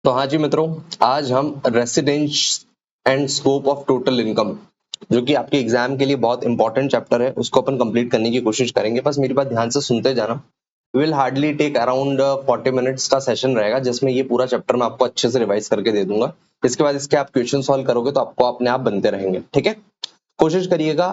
तो हाँ जी मित्रों, आज हम residence and scope of total income, जो कि आपके एग्जाम के लिए बहुत इंपॉर्टेंट चैप्टर है, उसको अपन कंप्लीट करने की कोशिश करेंगे। बस मेरी बात ध्यान से सुनते जाना। Will hardly take around 40 minutes का सेशन रहेगा, जिसमें ये पूरा चैप्टर मैं आपको अच्छे से रिवाइज करके दे दूंगा। इसके बाद इसके आप क्वेश्चन सॉल्व करोगे तो आपको अपने आप बनते रहेंगे। ठीक है, कोशिश करिएगा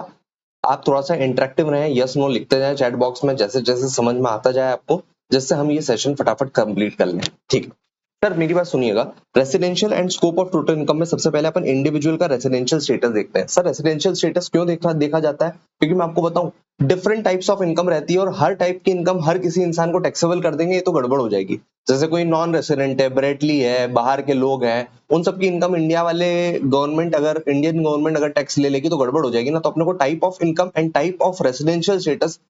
आप थोड़ा सा इंटरेक्टिव रहें, यस नो लिखते जाएं चैट बॉक्स में, जैसे जैसे समझ में आता जाए आपको, जिससे हम ये सेशन फटाफट कंप्लीट कर लें। ठीक है सर, मेरी बात सुनिएगा। Residential and scope of total income में सबसे पहले अपन इंडिविजुअल का रेसिडेंशियल स्टेटस देखते हैं। सर, रेसिडेंशियल स्टेटस क्यों देखा देखा जाता है? क्योंकि मैं आपको बताऊं, डिफरेंट टाइप्स ऑफ इनकम रहती है और हर टाइप की इनकम हर किसी इंसान को टैक्सेबल कर देंगे, ये तो गड़बड़ हो जाएगी। जैसे कोई नॉन रेसिडेंट है, ब्रेटली है, बाहर के लोग हैं, उन सबकी इनकम इंडिया वाले गवर्नमेंट अगर इंडियन गवर्नमेंट अगर टैक्स ले लेगी तो गड़बड़ हो जाएगी ना। तो अपने को type of income and type of residential status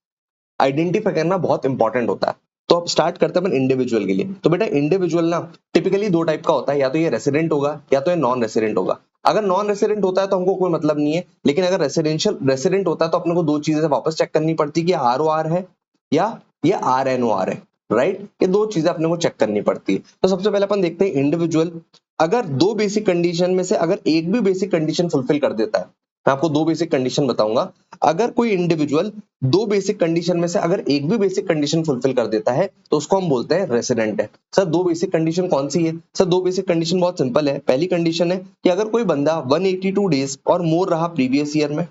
identify करना बहुत इंपॉर्टेंट होता है। तो अब स्टार्ट करते हैं अपन इंडिविजुअल के लिए। तो बेटा इंडिविजुअल ना टिपिकली दो टाइप का होता है, या तो ये रेसिडेंट होगा या तो ये नॉन रेसिडेंट होगा। अगर नॉन रेसिडेंट होता है तो हमको कोई मतलब नहीं है, लेकिन अगर रेसिडेंशियल रेसिडेंट होता है तो अपने को दो चीजें वापस चेक करनी पड़ती है कि आर ओ आर है या ये आर एन ओ आर है। राइट, ये दो चीजें अपने को चेक करनी पड़ती है। तो सबसे पहले अपन देखते हैं इंडिविजुअल। अगर दो बेसिक कंडीशन में से अगर एक भी बेसिक कंडीशन फुलफिल कर देता है, मैं आपको दो बेसिक कंडीशन बताऊंगा। अगर कोई इंडिविजुअल दो बेसिक कंडीशन में से अगर एक भी बेसिक कंडीशन फुलफिल कर देता है तो उसको हम बोलते हैं रेसिडेंट है। सर, दो बेसिक कंडीशन कौन सी है? सर, दो बेसिक कंडीशन बहुत सिंपल है। पहली कंडीशन है कि अगर कोई बंदा 182 डेज और मोर रहा प्रीवियस ईयर में,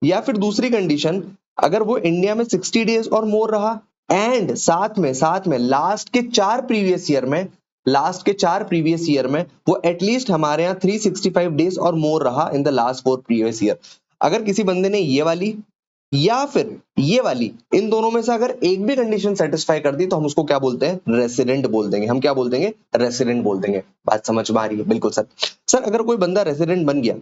या फिर दूसरी कंडीशन अगर वो इंडिया में 60 डेज और मोर रहा एंड साथ में लास्ट के चार प्रीवियस ईयर में वो एटलीस्ट हमारे यहाँ 365 डेज और मोर रहा in the last 4 previous year. अगर किसी बंदे ने ये वाली या फिर ये वाली, इन दोनों में से अगर एक भी कंडीशन सेटिस्फाई कर दी तो हम उसको क्या बोलते हैं? रेसिडेंट बोल देंगे। हम क्या बोल देंगे? रेसिडेंट बोल देंगे। बात समझ में आ रही है? बिल्कुल सर। सर, अगर कोई बंदा रेसिडेंट बन गया,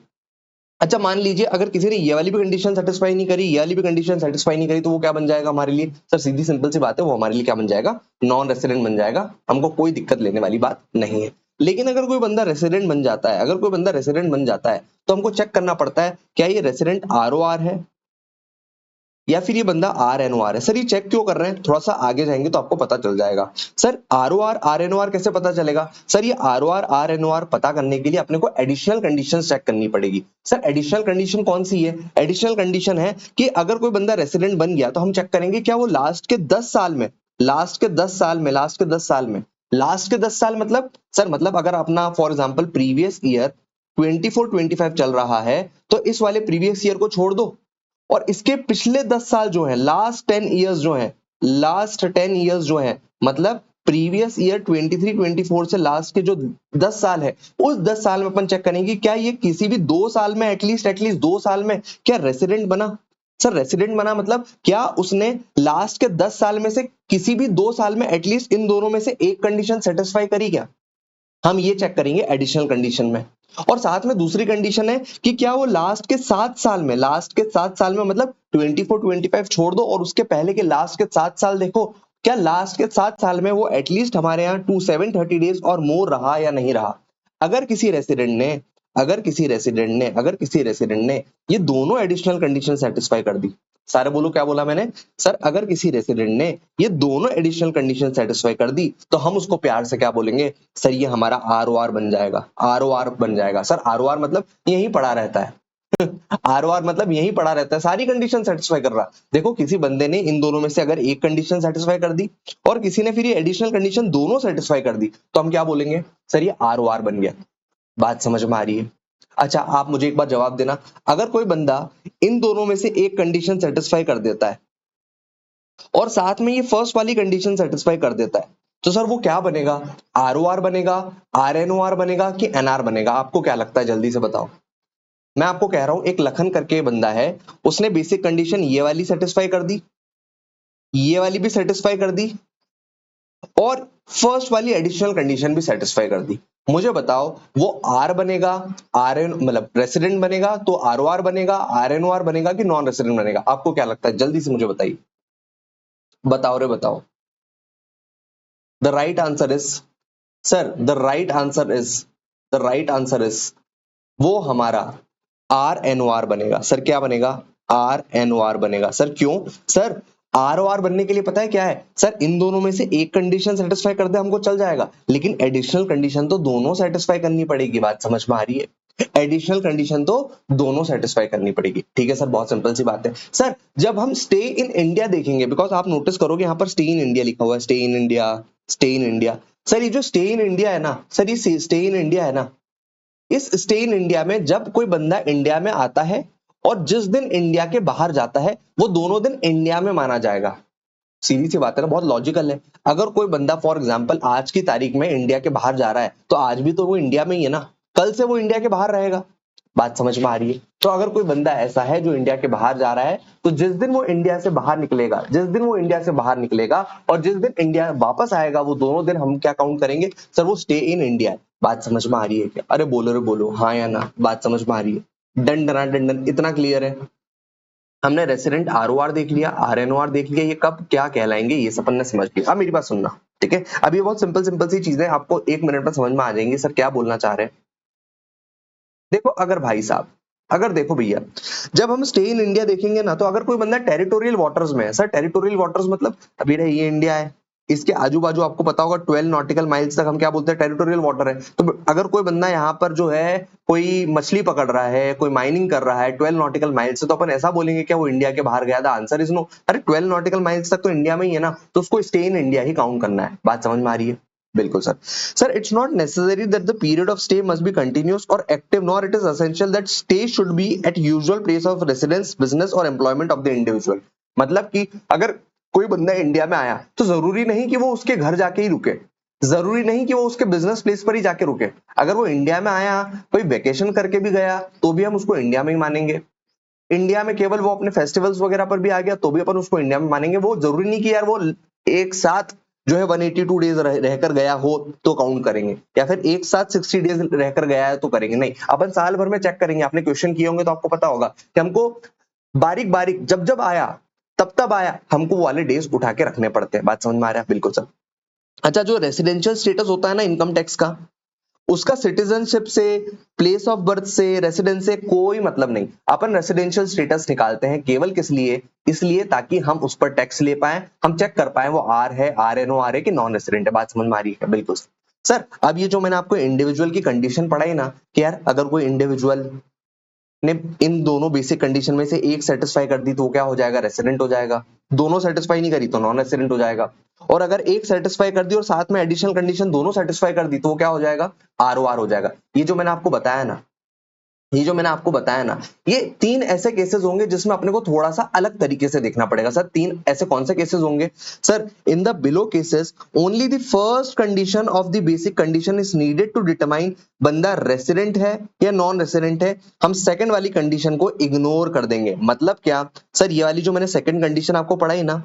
अच्छा मान लीजिए अगर किसी ने ये वाली भी कंडीशन सेटिस्फाई नहीं करी, ये वाली भी कंडीशन सेटिस्फाई नहीं करी, तो वो क्या बन जाएगा हमारे लिए? सर, सीधी सिंपल सी बात है, वो हमारे लिए क्या बन जाएगा? नॉन रेसिडेंट बन जाएगा। हमको कोई दिक्कत लेने वाली बात नहीं है। लेकिन अगर कोई बंदा रेसिडेंट बन जाता है, तो हमको चेक करना पड़ता है क्या ये रेसिडेंट आर ओ आर है या फिर ये बंदा आर एन ओ आर है। सर, ये चेक क्यों कर रहे हैं? थोड़ा सा आगे जाएंगे तो आपको पता चल जाएगा। Sir, R O R R N O R कैसे पता चलेगा? सर, ये R O R R N O R पता करने के लिए अपने को एडिशनल कंडीशन चेक करनी पड़ेगी। सर, एडिशनल कंडीशन कौन सी है? एडिशनल कंडीशन है कि अगर कोई बंदा रेसिडेंट बन गया तो हम चेक करेंगे क्या वो लास्ट के 10 साल में लास्ट के 10 साल मतलब, सर मतलब अगर अपना फॉर एग्जाम्पल प्रीवियस ईयर 24-25 चल रहा है तो इस वाले प्रीवियस ईयर को छोड़ दो और इसके पिछले 10 साल जो है, लास्ट 10 इयर्स जो है, मतलब प्रीवियस ईयर 23-24 से लास्ट के जो 10 साल है, उस 10 साल में अपन चेक करेंगे क्या ये किसी भी 2 साल में एटलीस्ट 2 साल में क्या रेसिडेंट बना। सर, रेसिडेंट बना मतलब क्या उसने लास्ट के 10 साल में से किसी भी 2 साल में एटलीस्ट इन दोनों में से एक कंडीशन सेटिस्फाई करी क्या? हम ये चेक करेंगे एडिशनल कंडीशन में। और साथ में दूसरी कंडीशन है कि क्या वो लास्ट के 7 साल में मतलब 24-25 छोड़ दो और उसके पहले के लास्ट के 7 साल देखो, क्या लास्ट के 7 साल में वो एटलीस्ट हमारे यहाँ 2730 डेज और मोर रहा या नहीं रहा। अगर किसी रेसिडेंट ने ये दोनों एडिशनल कंडीशन सेटिस्फाई कर दी, सारे बोलो क्या बोला मैंने? सर, अगर किसी रेसिडेंट ने ये दोनों एडिशनल कंडीशन सेटिस्फाई कर दी तो हम उसको प्यार से क्या बोलेंगे? सर, ये हमारा आर ओ आर बन जाएगा। सर, आर ओ आर मतलब यही पड़ा रहता है। आर ओ आर मतलब यही पड़ा रहता है, सारी कंडीशन सेटिस्फाई कर रहा। देखो, किसी बंदे ने इन दोनों में से अगर एक कंडीशन सेटिस्फाई कर दी और किसी ने फिर ये एडिशनल कंडीशन दोनों सेटिस्फाई कर दी तो हम क्या बोलेंगे? सर, ये आर ओ आर बन गया। बात समझ में आ रही है? अच्छा, आप मुझे एक बार जवाब देना, अगर कोई बंदा इन दोनों में से एक कंडीशन सेटिस्फाई कर देता है और साथ में ये फर्स्ट वाली कंडीशन सेटिस्फाई कर देता है तो सर वो क्या बनेगा? आर ओ आर बनेगा, आर एन ओ आर बनेगा कि एन आर बनेगा? आपको क्या लगता है, जल्दी से बताओ। मैं आपको कह रहा हूं, एक लखन करके बंदा है, उसने बेसिक कंडीशन ये वाली सेटिस्फाई कर दी, ये वाली भी सेटिस्फाई कर दी और फर्स्ट वाली एडिशनल कंडीशन भी सेटिस्फाई कर दी। मुझे बताओ वो आर बनेगा, आर एन मतलब रेसिडेंट बनेगा तो आर ओ आर बनेगा, आर एन ओ आर बनेगा कि नॉन रेसिडेंट बनेगा? आपको क्या लगता है, जल्दी से मुझे बताइए। बताओ रे बताओ। The right answer is, sir the right answer is वो हमारा आर एन ओ आर बनेगा। सर, क्या बनेगा? आर एन ओ आर बनेगा। सर, क्यों? सर, ROR बनने के लिए पता है क्या है सर, इन दोनों में से एक कंडीशन सेटिस्फाई कर दे हमको चल जाएगा, लेकिन एडिशनल कंडीशन तो दोनों सेटिस्फाई करनी पड़ेगी। बात समझ में आ रही है? एडिशनल कंडीशन तो दोनों सेटिस्फाई करनी पड़ेगी। ठीक है सर, बहुत सिंपल सी बात है सर। जब हम स्टे इन इंडिया देखेंगे, बिकॉज आप नोटिस करोगे यहाँ पर स्टे इन इंडिया लिखा हुआ है, stay in India, stay in India. Sir ये जो स्टे इन इंडिया है ना सर, ये स्टे इन इंडिया है ना, इस स्टे इन इंडिया में जब कोई बंदा इंडिया में आता है और जिस दिन इंडिया के बाहर जाता है, वो दोनों दिन इंडिया में माना जाएगा। सीधी सी बात है ना, बहुत लॉजिकल है। अगर कोई बंदा फॉर एग्जांपल आज की तारीख में इंडिया के बाहर जा रहा है, तो आज भी तो वो इंडिया में ही है ना, कल से वो इंडिया के बाहर रहेगा। बात समझ में आ रही है? तो अगर कोई बंदा ऐसा है जो इंडिया के बाहर जा रहा है, तो जिस दिन वो इंडिया से बाहर निकलेगा, जिस दिन वो इंडिया से बाहर निकलेगा और जिस दिन इंडिया वापस आएगा, वो दोनों दिन हम क्या काउंट करेंगे सर, वो स्टे इन इंडिया है। बात समझ में आ रही है क्या? अरे बोलो रे बोलो, हाँ या ना? बात समझ में आ रही है? डन डना डन डन, इतना क्लियर है? हमने रेसिडेंट ROR देख लिया, RNOR देख लिया, ये कब क्या कहलाएंगे ये सब ने समझ लिया। अब मेरी बात सुनना, ठीक है? अब ये बहुत सिंपल सिंपल सी चीजें आपको 1 मिनट में समझ में आ जाएंगी सर क्या बोलना चाह रहे हैं। देखो अगर भाई साहब, अगर देखो भैया, जब हम स्टे इन इंडिया देखेंगे ना, तो अगर कोई बंदा टेरिटोरियल वाटर्स में है, सर टेरिटोरियल वाटर्स मतलब अभी ये इंडिया है, इसके आजू बाजू आपको पता होगा 12 नॉटिकल माइल्स तक हम क्या बोलते हैं, टेरिटोरियल वाटर है। तो अगर कोई बंदा यहाँ पर जो है कोई मछली पकड़ रहा है, कोई माइनिंग कर रहा है 12 नॉटिकल माइल्स से, तो अपन ऐसा बोलेंगे क्या वो इंडिया के बाहर गया था? Answer is no. अरे 12 नॉटिकल माइल्स तक तो इंडिया में ही है ना, तो उसको स्टे इन इंडिया ही काउंट करना है। बात समझ में आ रही है? बिल्कुल sir. Sir it's not necessary that the period of stay must be continuous और active, nor it is essential that stay should be at usual place of residence, business और एम्प्लॉयमेंट ऑफ द इंडिविजुअल। मतलब कि अगर कोई बंदा India में आया, तो जरूरी नहीं कि वो उसके घर जाके ही रुके, जरूरी नहीं कि वो उसके बिजनेस प्लेस पर ही जाके रुके। अगर वो इंडिया में आया, कोई वेकेशन करके भी गया, तो भी हम उसको इंडिया में ही मानेंगे। इंडिया में केवल वो अपने फेस्टिवल्स वगैरह पर भी आ गया, तो भी अपन उसको इंडिया में मानेंगे। वो जरूरी नहीं कि यार वो एक साथ जो है 182 डेज रहकर गया हो तो काउंट करेंगे, या फिर एक साथ 60 डेज रहकर गया है तो करेंगे। नहीं, अपन साल भर में चेक करेंगे। आपने क्वेश्चन किए होंगे तो आपको पता होगा कि हमको बारीक बारीक जब जब आया, तब तब आया, हमको वो वाले डेज उठा के रखने पड़ते हैं। बात समझ में आ रहा है? बिल्कुल सर। अच्छा, जो रेसिडेंशियल स्टेटस होता है ना इनकम टैक्स का, उसका सिटीजनशिप से, प्लेस ऑफ बर्थ से, रेसिडेंस से कोई मतलब नहीं। अपन रेसिडेंशियल स्टेटस निकालते हैं केवल किस लिए? इसलिए ताकि हम उस पर टैक्स ले पाए, हम चेक कर पाए वो आर है, RNOR है कि नॉन रेसिडेंट है। बात समझ में आ रही है? बिल्कुल सर। अब ये जो मैंने आपको इंडिविजुअल की कंडीशन पढ़ाई ना, कि यार अगर कोई इंडिविजुअल ने इन दोनों बेसिक कंडीशन में से एक सेटिस्फाई कर दी, तो वो क्या हो जाएगा? रेसिडेंट हो जाएगा। दोनों सेटिस्फाई नहीं करी तो नॉन रेसिडेंट हो जाएगा। और अगर एक सेटिस्फाई कर दी और साथ में एडिशनल कंडीशन दोनों सेटिस्फाई कर दी, तो वो क्या हो जाएगा? ROR हो जाएगा। ये जो मैंने आपको बताया ना, ये जो मैंने आपको बताया ना, ये 3 ऐसे केसेस होंगे जिसमें अपने को थोड़ा सा अलग तरीके से देखना पड़ेगा। सर 3 ऐसे कौन से केसेस होंगे? Sir in the below cases only the first condition of the basic condition is needed to determine बंदा रेसिडेंट है या नॉन रेसिडेंट है। हम सेकंड वाली कंडीशन को इग्नोर कर देंगे। मतलब क्या सर, ये वाली जो मैंने सेकंड कंडीशन आपको पढ़ाई ना,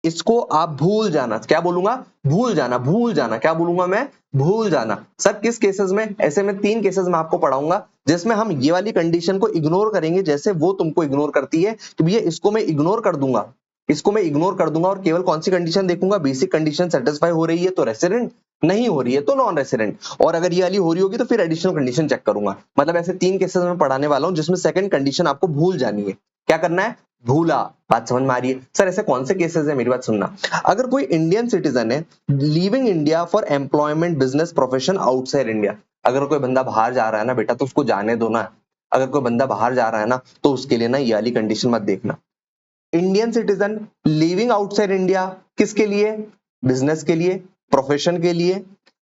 इसको आप भूल जाना। क्या बोलूंगा? भूल जाना, भूल जाना। क्या बोलूंगा मैं? भूल जाना। सर किस केसेस में? ऐसे में 3 केसेस में आपको पढ़ाऊंगा जिसमें हम ये वाली कंडीशन को इग्नोर करेंगे, जैसे वो तुमको इग्नोर करती है कि भैया इसको मैं इग्नोर कर दूंगा, इसको मैं इग्नोर कर दूंगा और केवल कौन सी कंडीशन देखूंगा? बेसिक कंडीशन सेटिस्फाई हो रही है तो रेसिडेंट, नहीं हो रही है तो नॉन रेसिडेंट, और अगर ये वाली हो रही होगी तो फिर एडिशनल कंडीशन चेक करूंगा। मतलब ऐसे 3 केसेस में पढ़ाने वाला हूं जिसमें सेकंड कंडीशन आपको भूल जानी है। क्या करना है? भूला। बात समझ में आ रही है? सर ऐसे कौन से केसेस है, मेरी बात सुनना। अगर कोई इंडियन सिटीजन है leaving India for employment, business, profession outside India, अगर कोई बंदा बाहर जा रहा है ना बेटा, तो उसको जाने दो ना। अगर कोई बंदा बाहर जा रहा है ना, तो उसके लिए ना ये वाली कंडीशन मत देखना। Indian citizen living outside India, किसके लिए? बिजनेस के लिए, प्रोफेशन के लिए,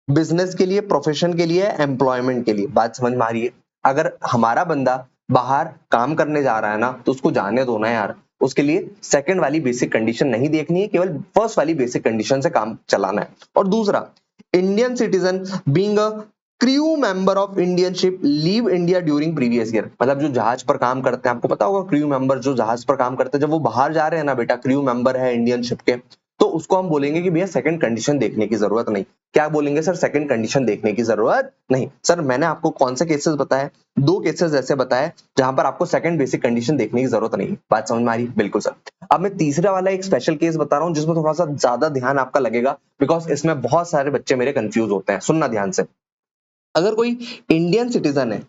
बिजनेस के लिए, प्रोफेशन के लिए, एम्प्लॉयमेंट के लिए। बात समझ में आ रही है? अगर हमारा बंदा बाहर काम करने जा रहा है ना, तो उसको जाने दो ना यार। उसके लिए सेकंड वाली बेसिक कंडीशन नहीं देखनी है, केवल फर्स्ट वाली बेसिक कंडीशन से काम चलाना है। और दूसरा, Indian citizen being a crew member of Indian ship leave India during previous year, मतलब जो जहाज पर काम करते हैं, आपको पता होगा क्रू मेंबर जो जहाज पर काम करते हैं, जब वो बाहर जा रहे हैं ना बेटा, क्रू मेंबर है इंडियन शिप के, तो उसको हम बोलेंगे कि भैया सेकंड कंडीशन देखने की जरूरत नहीं। क्या बोलेंगे सर? सेकंड कंडीशन देखने की जरूरत नहीं। सर मैंने आपको कौन से केसेस बताए? 2 केसेस ऐसे बताए जहां पर आपको सेकंड बेसिक कंडीशन देखने की जरूरत नहीं। बात समझ में आ रही? बिल्कुल सर। अब मैं तीसरा वाला एक स्पेशल केस बता रहा हूं जिसमें थोड़ा सा ज्यादा ध्यान आपका लगेगा, बिकॉज इसमें बहुत सारे बच्चे मेरे कंफ्यूज होते हैं। सुनना ध्यान से। अगर कोई इंडियन सिटीजन है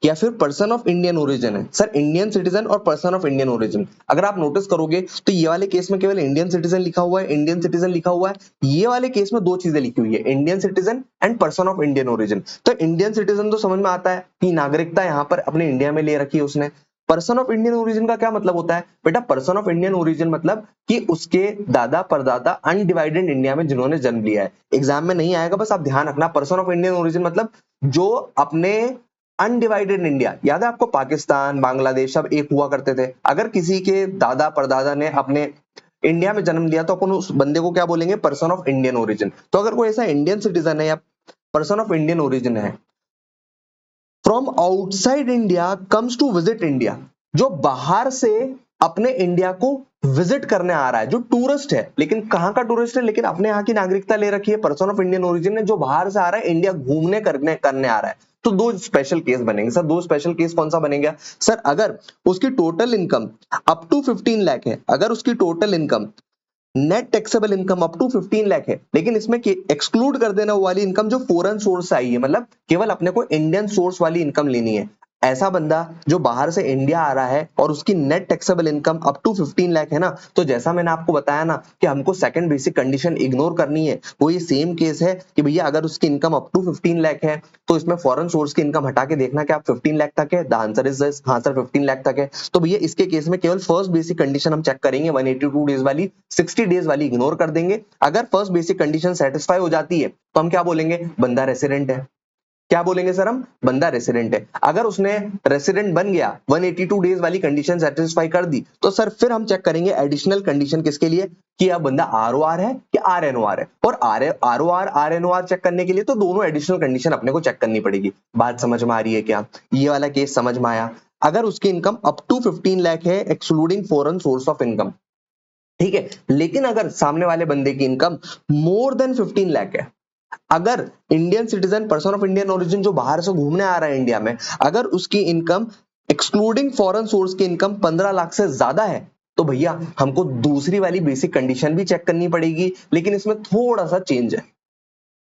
या फिर पर्सन ऑफ इंडियन ओरिजिन है। सर इंडियन सिटीजन और पर्सन ऑफ इंडियन ओरिजिन, अगर आप नोटिस करोगे तो ये वाले केस में केवल इंडियन सिटीजन लिखा हुआ है, इंडियन सिटीजन लिखा हुआ है। ये वाले केस में दो चीजें लिखी हुई है, Indian citizen and person of Indian origin. तो इंडियन सिटीजन तो समझ में आता है कि नागरिकता यहाँ पर अपने इंडिया में ले रखी है उसने। पर्सन ऑफ इंडियन ओरिजिन का क्या मतलब होता है बेटा? पर्सन ऑफ इंडियन ओरिजिन मतलब कि उसके दादा परदादा अनडिवाइडेड इंडिया में जिन्होंने जन्म लिया है। एग्जाम में नहीं आएगा, बस आप ध्यान रखना। पर्सन ऑफ इंडियन ओरिजिन मतलब जो अपने अनडिवाइडेड इंडिया, याद है आपको पाकिस्तान बांग्लादेश सब एक हुआ करते थे, अगर किसी के दादा परदादा ने अपने इंडिया में जन्म लिया तो अपन उस बंदे को क्या बोलेंगे? Person of Indian origin. तो अगर कोई ऐसा इंडियन सिटीजन है या पर्सन ऑफ इंडियन ओरिजिन है from outside India comes to visit India, जो बाहर से अपने इंडिया को विजिट करने आ रहा है, जो टूरिस्ट है, लेकिन कहां का टूरिस्ट है? लेकिन अपने यहाँ की नागरिकता ले रखी है, पर्सन ऑफ इंडियन ओरिजिन है, जो बाहर से आ रहा है, इंडिया घूमने करने आ रहा है। तो दो स्पेशल केस बनेंगे सर। दो स्पेशल केस कौन सा बनेगा सर? अगर उसकी total income up to 15 lakh है, अगर उसकी total income net taxable income up to 15 lakh है, लेकिन इसमें एक्सक्लूड कर देना वो वाली इनकम जो फॉरेन सोर्स से आई है, मतलब केवल अपने को इंडियन सोर्स वाली इनकम लेनी है। ऐसा बंदा जो बाहर से इंडिया आ रहा है और उसकी net taxable income up to 15 lakh है ना, तो जैसा मैंने आपको बताया ना कि हमको सेकंड बेसिक कंडीशन इग्नोर करनी है, वो ये सेम केस है कि भैया अगर उसकी इनकम अप टू 15 लाख है तो इसमें फॉरेन सोर्स की इनकम हटा के देखना कि आप 15 लाख तक है। द आंसर इज दिस, हाँ सर 15 लाख तक है। तो भैया इसके केस में केवल फर्स्ट बेसिक कंडीशन हम चेक करेंगे 182 डेज वाली, 60 डेज वाली इग्नोर कर देंगे। अगर फर्स्ट बेसिक कंडीशन सेटिस्फाई हो जाती है तो हम क्या बोलेंगे? बंदा रेसिडेंट है। क्या बोलेंगे सर हम? बंदा रेसिडेंट है। अगर उसने रेसिडेंट बन गया, 182 डेज वाली कंडीशन सेटिस्फाई कर दी, तो सर फिर हम चेक करेंगे एडिशनल कंडीशन किसके लिए कि अब बंदा आरओआर है कि आरएनओआर है। और आरओआर आरएनओआर चेक करने के लिए तो दोनों एडिशनल कंडीशन अपने को चेक करनी पड़ेगी। बात समझ में आ रही है क्या? ये वाला केस समझ में आया? अगर उसकी इनकम अप टू 15 लाख है excluding foreign source of income, ठीक है, लेकिन अगर सामने वाले बंदे की इनकम मोर देन 15 लाख है, अगर Indian citizen person of Indian origin जो बाहर से घूमने आ रहा है इंडिया में, अगर उसकी इनकम एक्सक्लूडिंग फॉरेन सोर्स की इनकम 15 लाख से ज्यादा है, तो भैया हमको दूसरी वाली बेसिक कंडीशन भी चेक करनी पड़ेगी, लेकिन इसमें थोड़ा सा चेंज है।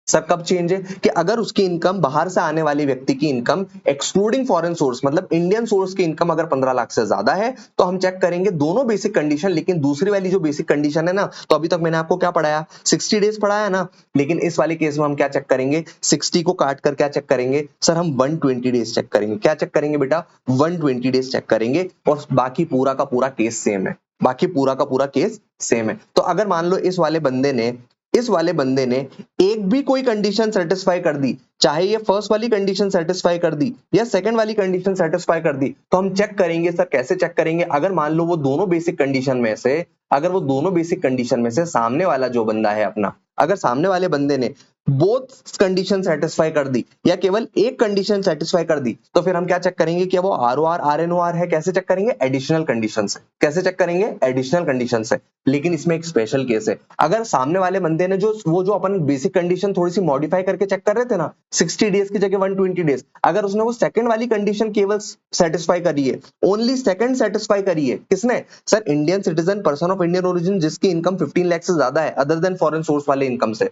सर कब चेंज है? कि अगर उसकी इनकम, बाहर से आने वाले व्यक्ति की इनकम एक्सक्लूडिंग फॉरेन सोर्स मतलब इंडियन सोर्स की इनकम अगर 15 लाख से ज्यादा है, तो हम चेक करेंगे दोनों बेसिक कंडीशन, लेकिन दूसरी वाली जो बेसिक कंडीशन है ना, तो अभी तक मैंने आपको क्या पढ़ाया? 60 डेज पढ़ाया ना, लेकिन इस वाले केस में हम क्या चेक करेंगे? 60 को काट कर क्या चेक करेंगे सर? हम 120 डेज चेक करेंगे। क्या चेक करेंगे बेटा? 120 डेज चेक करेंगे, और बाकी पूरा का पूरा केस सेम है। बाकी पूरा का पूरा केस सेम है। तो अगर मान लो इस वाले बंदे ने एक भी कोई कंडीशन सेटिस्फाई कर दी, चाहे ये फर्स्ट वाली कंडीशन सेटिस्फाई कर दी या सेकंड वाली कंडीशन सेटिस्फाई कर दी, तो हम चेक करेंगे सर। कैसे चेक करेंगे? अगर मान लो वो दोनों बेसिक कंडीशन में से, अगर वो दोनों बेसिक कंडीशन में से सामने वाला जो बंदा है अपना, अगर सामने वाले बंदे ने बोथ कंडीशन सेटिस्फाई कर दी या केवल एक कंडीशन सेटिस्फाई कर दी, तो फिर हम क्या चेक करेंगे कि वो आरओआर आरएनओआर है। कैसे चेक करेंगे? एडिशनल कंडीशन से। कैसे चेक करेंगे? एडिशनल कंडीशन से। लेकिन इसमें एक स्पेशल केस है, अगर सामने वाले बंदे ने जो अपन बेसिक कंडीशन थोड़ी सी मॉडिफाई करके चेक कर रहे थे ना, 60 डेज की जगह 120 डेज, अगर उसने वो सेकंड वाली कंडीशन केवल सेटिस्फाई करी है, ओनली सेकंड सेटिस्फाई करी है, किसने? Sir Indian citizen person of Indian origin जिसकी इनकम 15 लाख से ज्यादा है अदर देन फॉरेन सोर्स वाले इनकम से,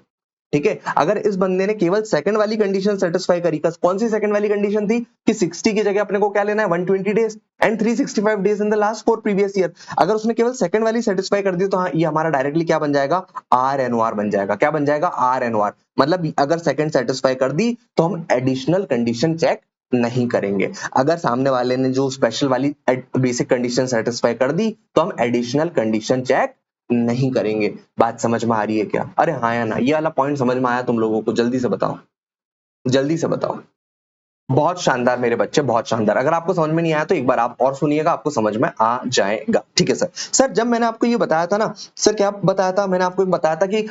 ठीक है। अगर इस बंदे ने केवल सेकंड वाली कंडीशन सेटिस्फाई करी, कौन सी सेकंड वाली कंडीशन थी कि 60 की जगह अपने को क्या लेना है? 120 days and 365 days in the last 4 previous year. अगर उसने केवल सेकंड वाली सेटिस्फाई कर दी, तो हाँ, ये हमारा डायरेक्टली क्या बन जाएगा? आरएनओआर बन जाएगा। क्या बन जाएगा? आरएनओआर। मतलब अगर सेकंड सेटिस्फाई कर दी तो हम एडिशनल कंडीशन चेक नहीं करेंगे। अगर सामने वाले ने जो स्पेशल वाली बेसिक कंडीशन सेटिस्फाई कर दी, तो हम एडिशनल कंडीशन चेक नहीं करेंगे। बात समझ में आ रही है क्या? अरे हाँ या ना? ये वाला पॉइंट समझ में आया तुम लोगों को? जल्दी से बताओ, जल्दी से बताओ। बहुत शानदार मेरे बच्चे, बहुत शानदार। अगर आपको समझ में नहीं आया तो एक बार आप और सुनिएगा, आपको समझ में आ जाएगा। ठीक है सर। सर जब मैंने आपको ये बताया था ना, सर क्या बताया था? मैंने आपको बताया था कि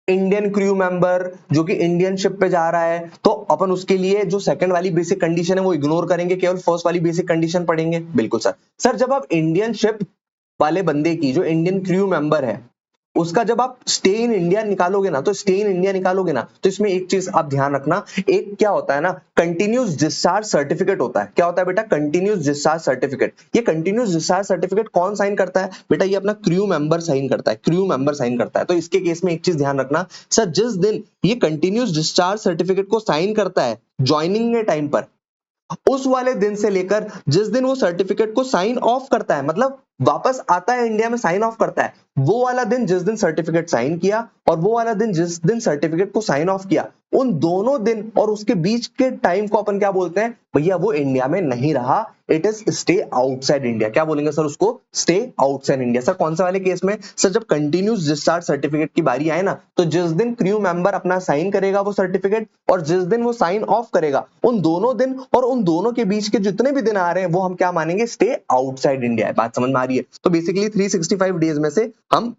इंडियन क्रू मेंबर जो कि इंडियन शिप पे जा रहा है, तो अपन उसके लिए जो सेकंड वाली बेसिक कंडीशन है वो इग्नोर करेंगे, केवल फर्स्ट वाली बेसिक कंडीशन पढ़ेंगे। बिल्कुल सर। सर जब आप इंडियन शिप वाले बंदे की, जो इंडियन क्रू मेंबर है, उसका जब आप स्टे इन इंडिया निकालोगे ना, तो स्टे इन इंडिया निकालोगे ना, तो इसमें एक चीज आप ध्यान रखना, एक क्या होता है ना, कंटिन्यूस डिस्चार्ज सर्टिफिकेट होता है। क्या होता है बेटा? Continuous discharge certificate. ये कंटिन्यूस डिस्चार्ज सर्टिफिकेट कौन साइन करता है बेटा? ये अपना क्रू मेंबर साइन करता है। क्रू मेंबर साइन करता है। तो इसके केस में एक चीज ध्यान रखना सर, जिस दिन ये कंटिन्यूस डिस्चार्ज सर्टिफिकेट को साइन करता है ज्वाइनिंग के टाइम पर, उस वाले दिन से लेकर जिस दिन वो सर्टिफिकेट को साइन ऑफ करता है, मतलब वापस आता है इंडिया में साइन ऑफ करता है, वो वाला दिन जिस दिन सर्टिफिकेट साइन किया और वो वाला दिन जिस दिन सर्टिफिकेट को साइन ऑफ किया, उन दोनों दिन और उसके बीच के टाइम को अपन क्या बोलते हैं भैया, वो इंडिया में नहीं रहा, it is stay outside India. क्या बोलेंगे सर उसको? Stay outside India. सर कौन सा वाले केस में? सर जब कंटिन्यूस डिस्चार्ज सर्टिफिकेट की बारी आए ना, तो जिस दिन क्रू मेंबर अपना साइन करेगा वो सर्टिफिकेट और जिस दिन वो साइन ऑफ करेगा, उन दोनों दिन और उन दोनों के बीच के जितने भी दिन आ रहे हैं वो हम क्या मानेंगे? स्टे आउटसाइड इंडिया है। बात समझ में आ रही है? तो बेसिकली 365 डेज में से हम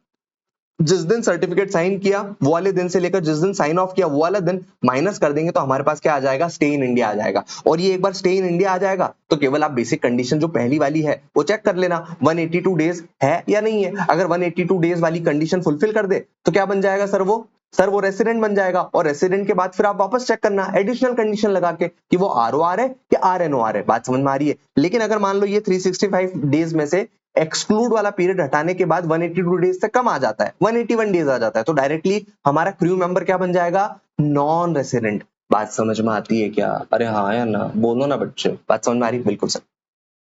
जिस दिन सर्टिफिकेट साइन किया वो वाले दिन से लेकर जिस दिन साइन ऑफ किया वो वाला दिन माइनस कर देंगे, तो हमारे पास क्या आ जाएगा? स्टे इन इंडिया आ जाएगा। और ये एक बार स्टे इन इंडिया आ जाएगा तो केवल आप बेसिक कंडीशन जो पहली वाली है वो चेक कर लेना, 182 डेज है या नहीं है। अगर 182 डेज वाली कंडीशन फुलफिल कर दे तो क्या बन जाएगा सर? वो रेसिडेंट बन जाएगा। और रेसिडेंट के बाद फिर आप वापस चेक करना एडिशनल कंडीशन लगा के कि वो ROR है या RNOR है। बात समझ में आ रही है? लेकिन अगर मान लो ये 365 डेज में से एक्सक्लूड वाला पीरियड हटाने के बाद 182 डेज से कम आ जाता है, 181 डेज आ जाता है, तो डायरेक्टली हमारा क्रू मेंबर क्या बन जाएगा? Non resident. बात समझ में आती है क्या? अरे हाँ या ना? बोलो ना बच्चे, बात समझ में आ रही है? बिल्कुल सर।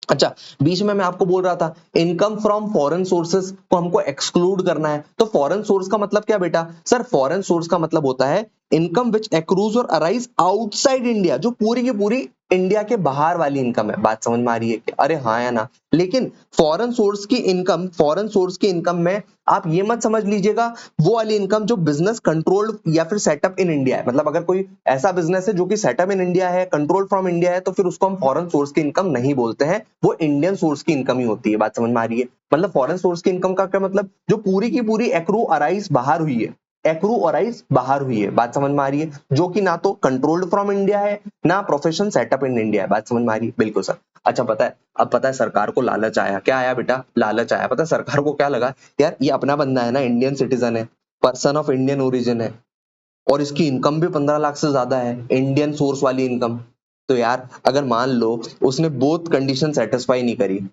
अच्छा, बीच में मैं आपको बोल रहा था इनकम फ्रॉम फॉरेन सोर्सेस को हमको एक्सक्लूड करना है। तो फॉरेन सोर्स का मतलब क्या बेटा? सर फॉरेन सोर्स का मतलब होता है इनकम विच एक्रूज और अराइज आउटसाइड इंडिया, जो पूरी की पूरी इंडिया के बाहर वाली इनकम है। बात समझ में आ रही है क्या? अरे हाँ या ना? लेकिन फॉरेन सोर्स की इनकम में आप ये मत समझ लीजिएगा वो वाली इनकम जो बिजनेस कंट्रोल्ड या फिर सेटअप इन इंडिया है। मतलब अगर कोई ऐसा बिजनेस है जो कि सेटअप इन इंडिया है, कंट्रोल फ्रॉम इंडिया है, तो फिर उसको हम फॉरेन सोर्स की इनकम नहीं बोलते हैं, वो इंडियन सोर्स की इनकम ही होती है। बात समझ में आ रही है? मतलब फॉरेन सोर्स की इनकम का क्या मतलब? जो पूरी की पूरी एक्रू अराइज बाहर हुई है, एक्रू अराइज बाहर हुई है। बात समझ में आ रही है? जो कि ना तो कंट्रोल्ड फ्रॉम इंडिया है ना प्रोफेशन सेटअप इन इंडिया है। बात समझ में आ रही है? बिल्कुल सर। अच्छा, पता है अब पता है सरकार को लालच आया। क्या आया बेटा? लालच आया। पता है सरकार को क्या लगा? यार ये अपना बंदा है ना, इंडियन सिटीजन है, पर्सन ऑफ इंडियन ओरिजिन है और इसकी इनकम भी 15 लाख से ज्यादा है, इंडियन सोर्स वाली इनकम। तो यार अगर मान लो उसने बोथ कंडीशन सेटिस्फाई नहीं करी,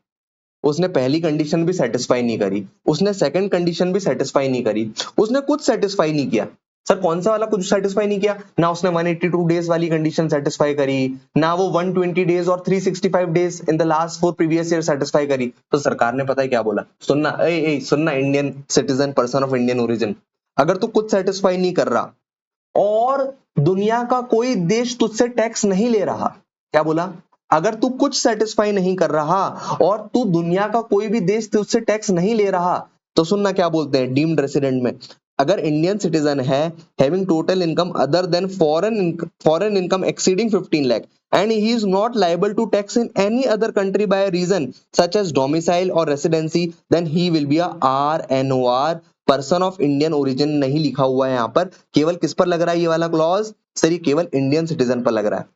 उसने पहली कंडीशन भी सेटिस्फाई नहीं करी, उसने सेकंड कंडीशन भी सेटिस्फाई नहीं करी, उसने कुछ सेटिस्फाई नहीं किया। सर कौन सा वाला कुछ सेटिस्फाई नहीं किया? ना उसने 182 डेज वाली कंडीशन सेटिस्फाई करी, ना वो 120 डेज और 365 days in the last 4 previous year satisfy करी। तो सरकार ने पता है क्या बोला? सुनना सुनना Indian citizen, person of Indian origin, अगर तू कुछ सेटिस्फाई नहीं कर रहा और दुनिया का कोई देश तुझसे टैक्स नहीं ले रहा, क्या बोला? अगर तू कुछ सेटिस्फाई नहीं कर रहा और तू दुनिया का कोई भी देश तुझसे टैक्स नहीं ले रहा, तो सुनना क्या बोलते हैं डीम्ड रेसिडेंट में, अगर इंडियन सिटीजन है having total income other than foreign income exceeding 15 lakh and he is not liable to tax in any other country by a reason such as domicile or residency, then he will be a RNOR, person of Indian origin नहीं लिखा हुआ है यहाँ पर। केवल किस पर लग रहा है ये वाला क्लॉज? सर ये केवल इंडियन सिटीजन पर लग रहा है।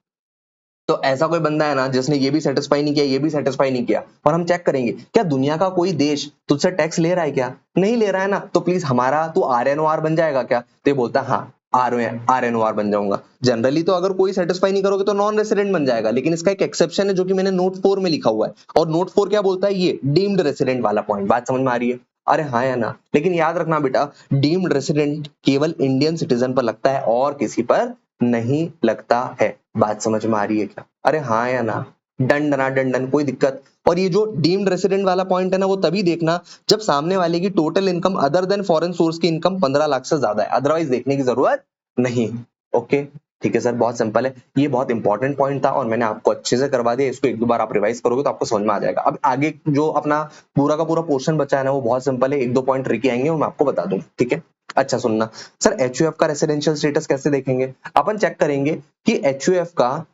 तो ऐसा कोई बंदा है ना जिसने ये भी सेटिस्फाई नहीं किया, ये भी सेटिस्फाई नहीं किया, और हम चेक करेंगे क्या दुनिया का कोई देश तुझसे टैक्स ले रहा है क्या? नहीं ले रहा है ना, तो प्लीज हमारा तू RNOR बन जाएगा क्या? तो ये बोलता है हाँ RNOR बन जाऊंगा। जनरली तो अगर कोई सेटिस्फाई नहीं करोगे तो नॉन रेसिडेंट बन जाएगा, लेकिन इसका एक एक्सेप्शन है जो कि मैंने नोट 4 में लिखा हुआ है। और नोट 4 क्या बोलता है? ये डीम्ड रेसिडेंट वाला पॉइंट। बात समझ में आ रही है? अरे हाँ या ना? लेकिन याद रखना बेटा, डीम्ड रेसिडेंट केवल इंडियन सिटीजन पर लगता है और किसी पर नहीं लगता है। बात समझ में आ रही है क्या? अरे हाँ या ना? डन डना डन डन, कोई दिक्कत? और ये जो डीम्ड रेसिडेंट वाला पॉइंट है ना, वो तभी देखना जब सामने वाले की total income other than foreign source की इनकम 15 लाख से ज्यादा है, अदरवाइज देखने की जरूरत नहीं। ओके ठीक है सर, बहुत सिंपल है। ये बहुत इंपॉर्टेंट पॉइंट था और मैंने आपको अच्छे से करवा दिया। इसको एक दो बार आप रिवाइज करोगे तो आपको समझ में आ जाएगा। अब आगे जो अपना पूरा का पूरा पोर्शन बचा है ना, वो बहुत सिंपल है। एक दो पॉइंट ट्रिकी आएंगे वो मैं आपको बता दूं, ठीक है? अच्छा सुनना सर, HUF का रेसिडेंशियल स्टेटस कैसे देखेंगे? अपन चेक करेंगे कि HUF का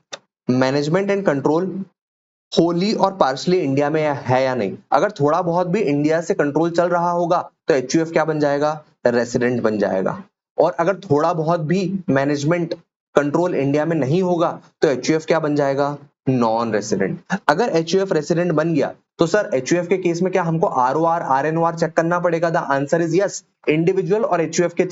मैनेजमेंट एंड कंट्रोल होली और पार्शली इंडिया में है या नहीं। अगर थोड़ा बहुत भी इंडिया से कंट्रोल चल रहा होगा तो HUF क्या बन जाएगा? रेसिडेंट बन जाएगा। और अगर थोड़ा बहुत भी मैनेजमेंट कंट्रोल इंडिया में नहीं होगा तो HUF क्या बन जाएगा? Non resident. अगर HUF रेसिडेंट बन गया तो सर HUF के केस में क्या हमको ROR RNOR चेक करना पड़ेगा? The answer is yes. Individual और HUF के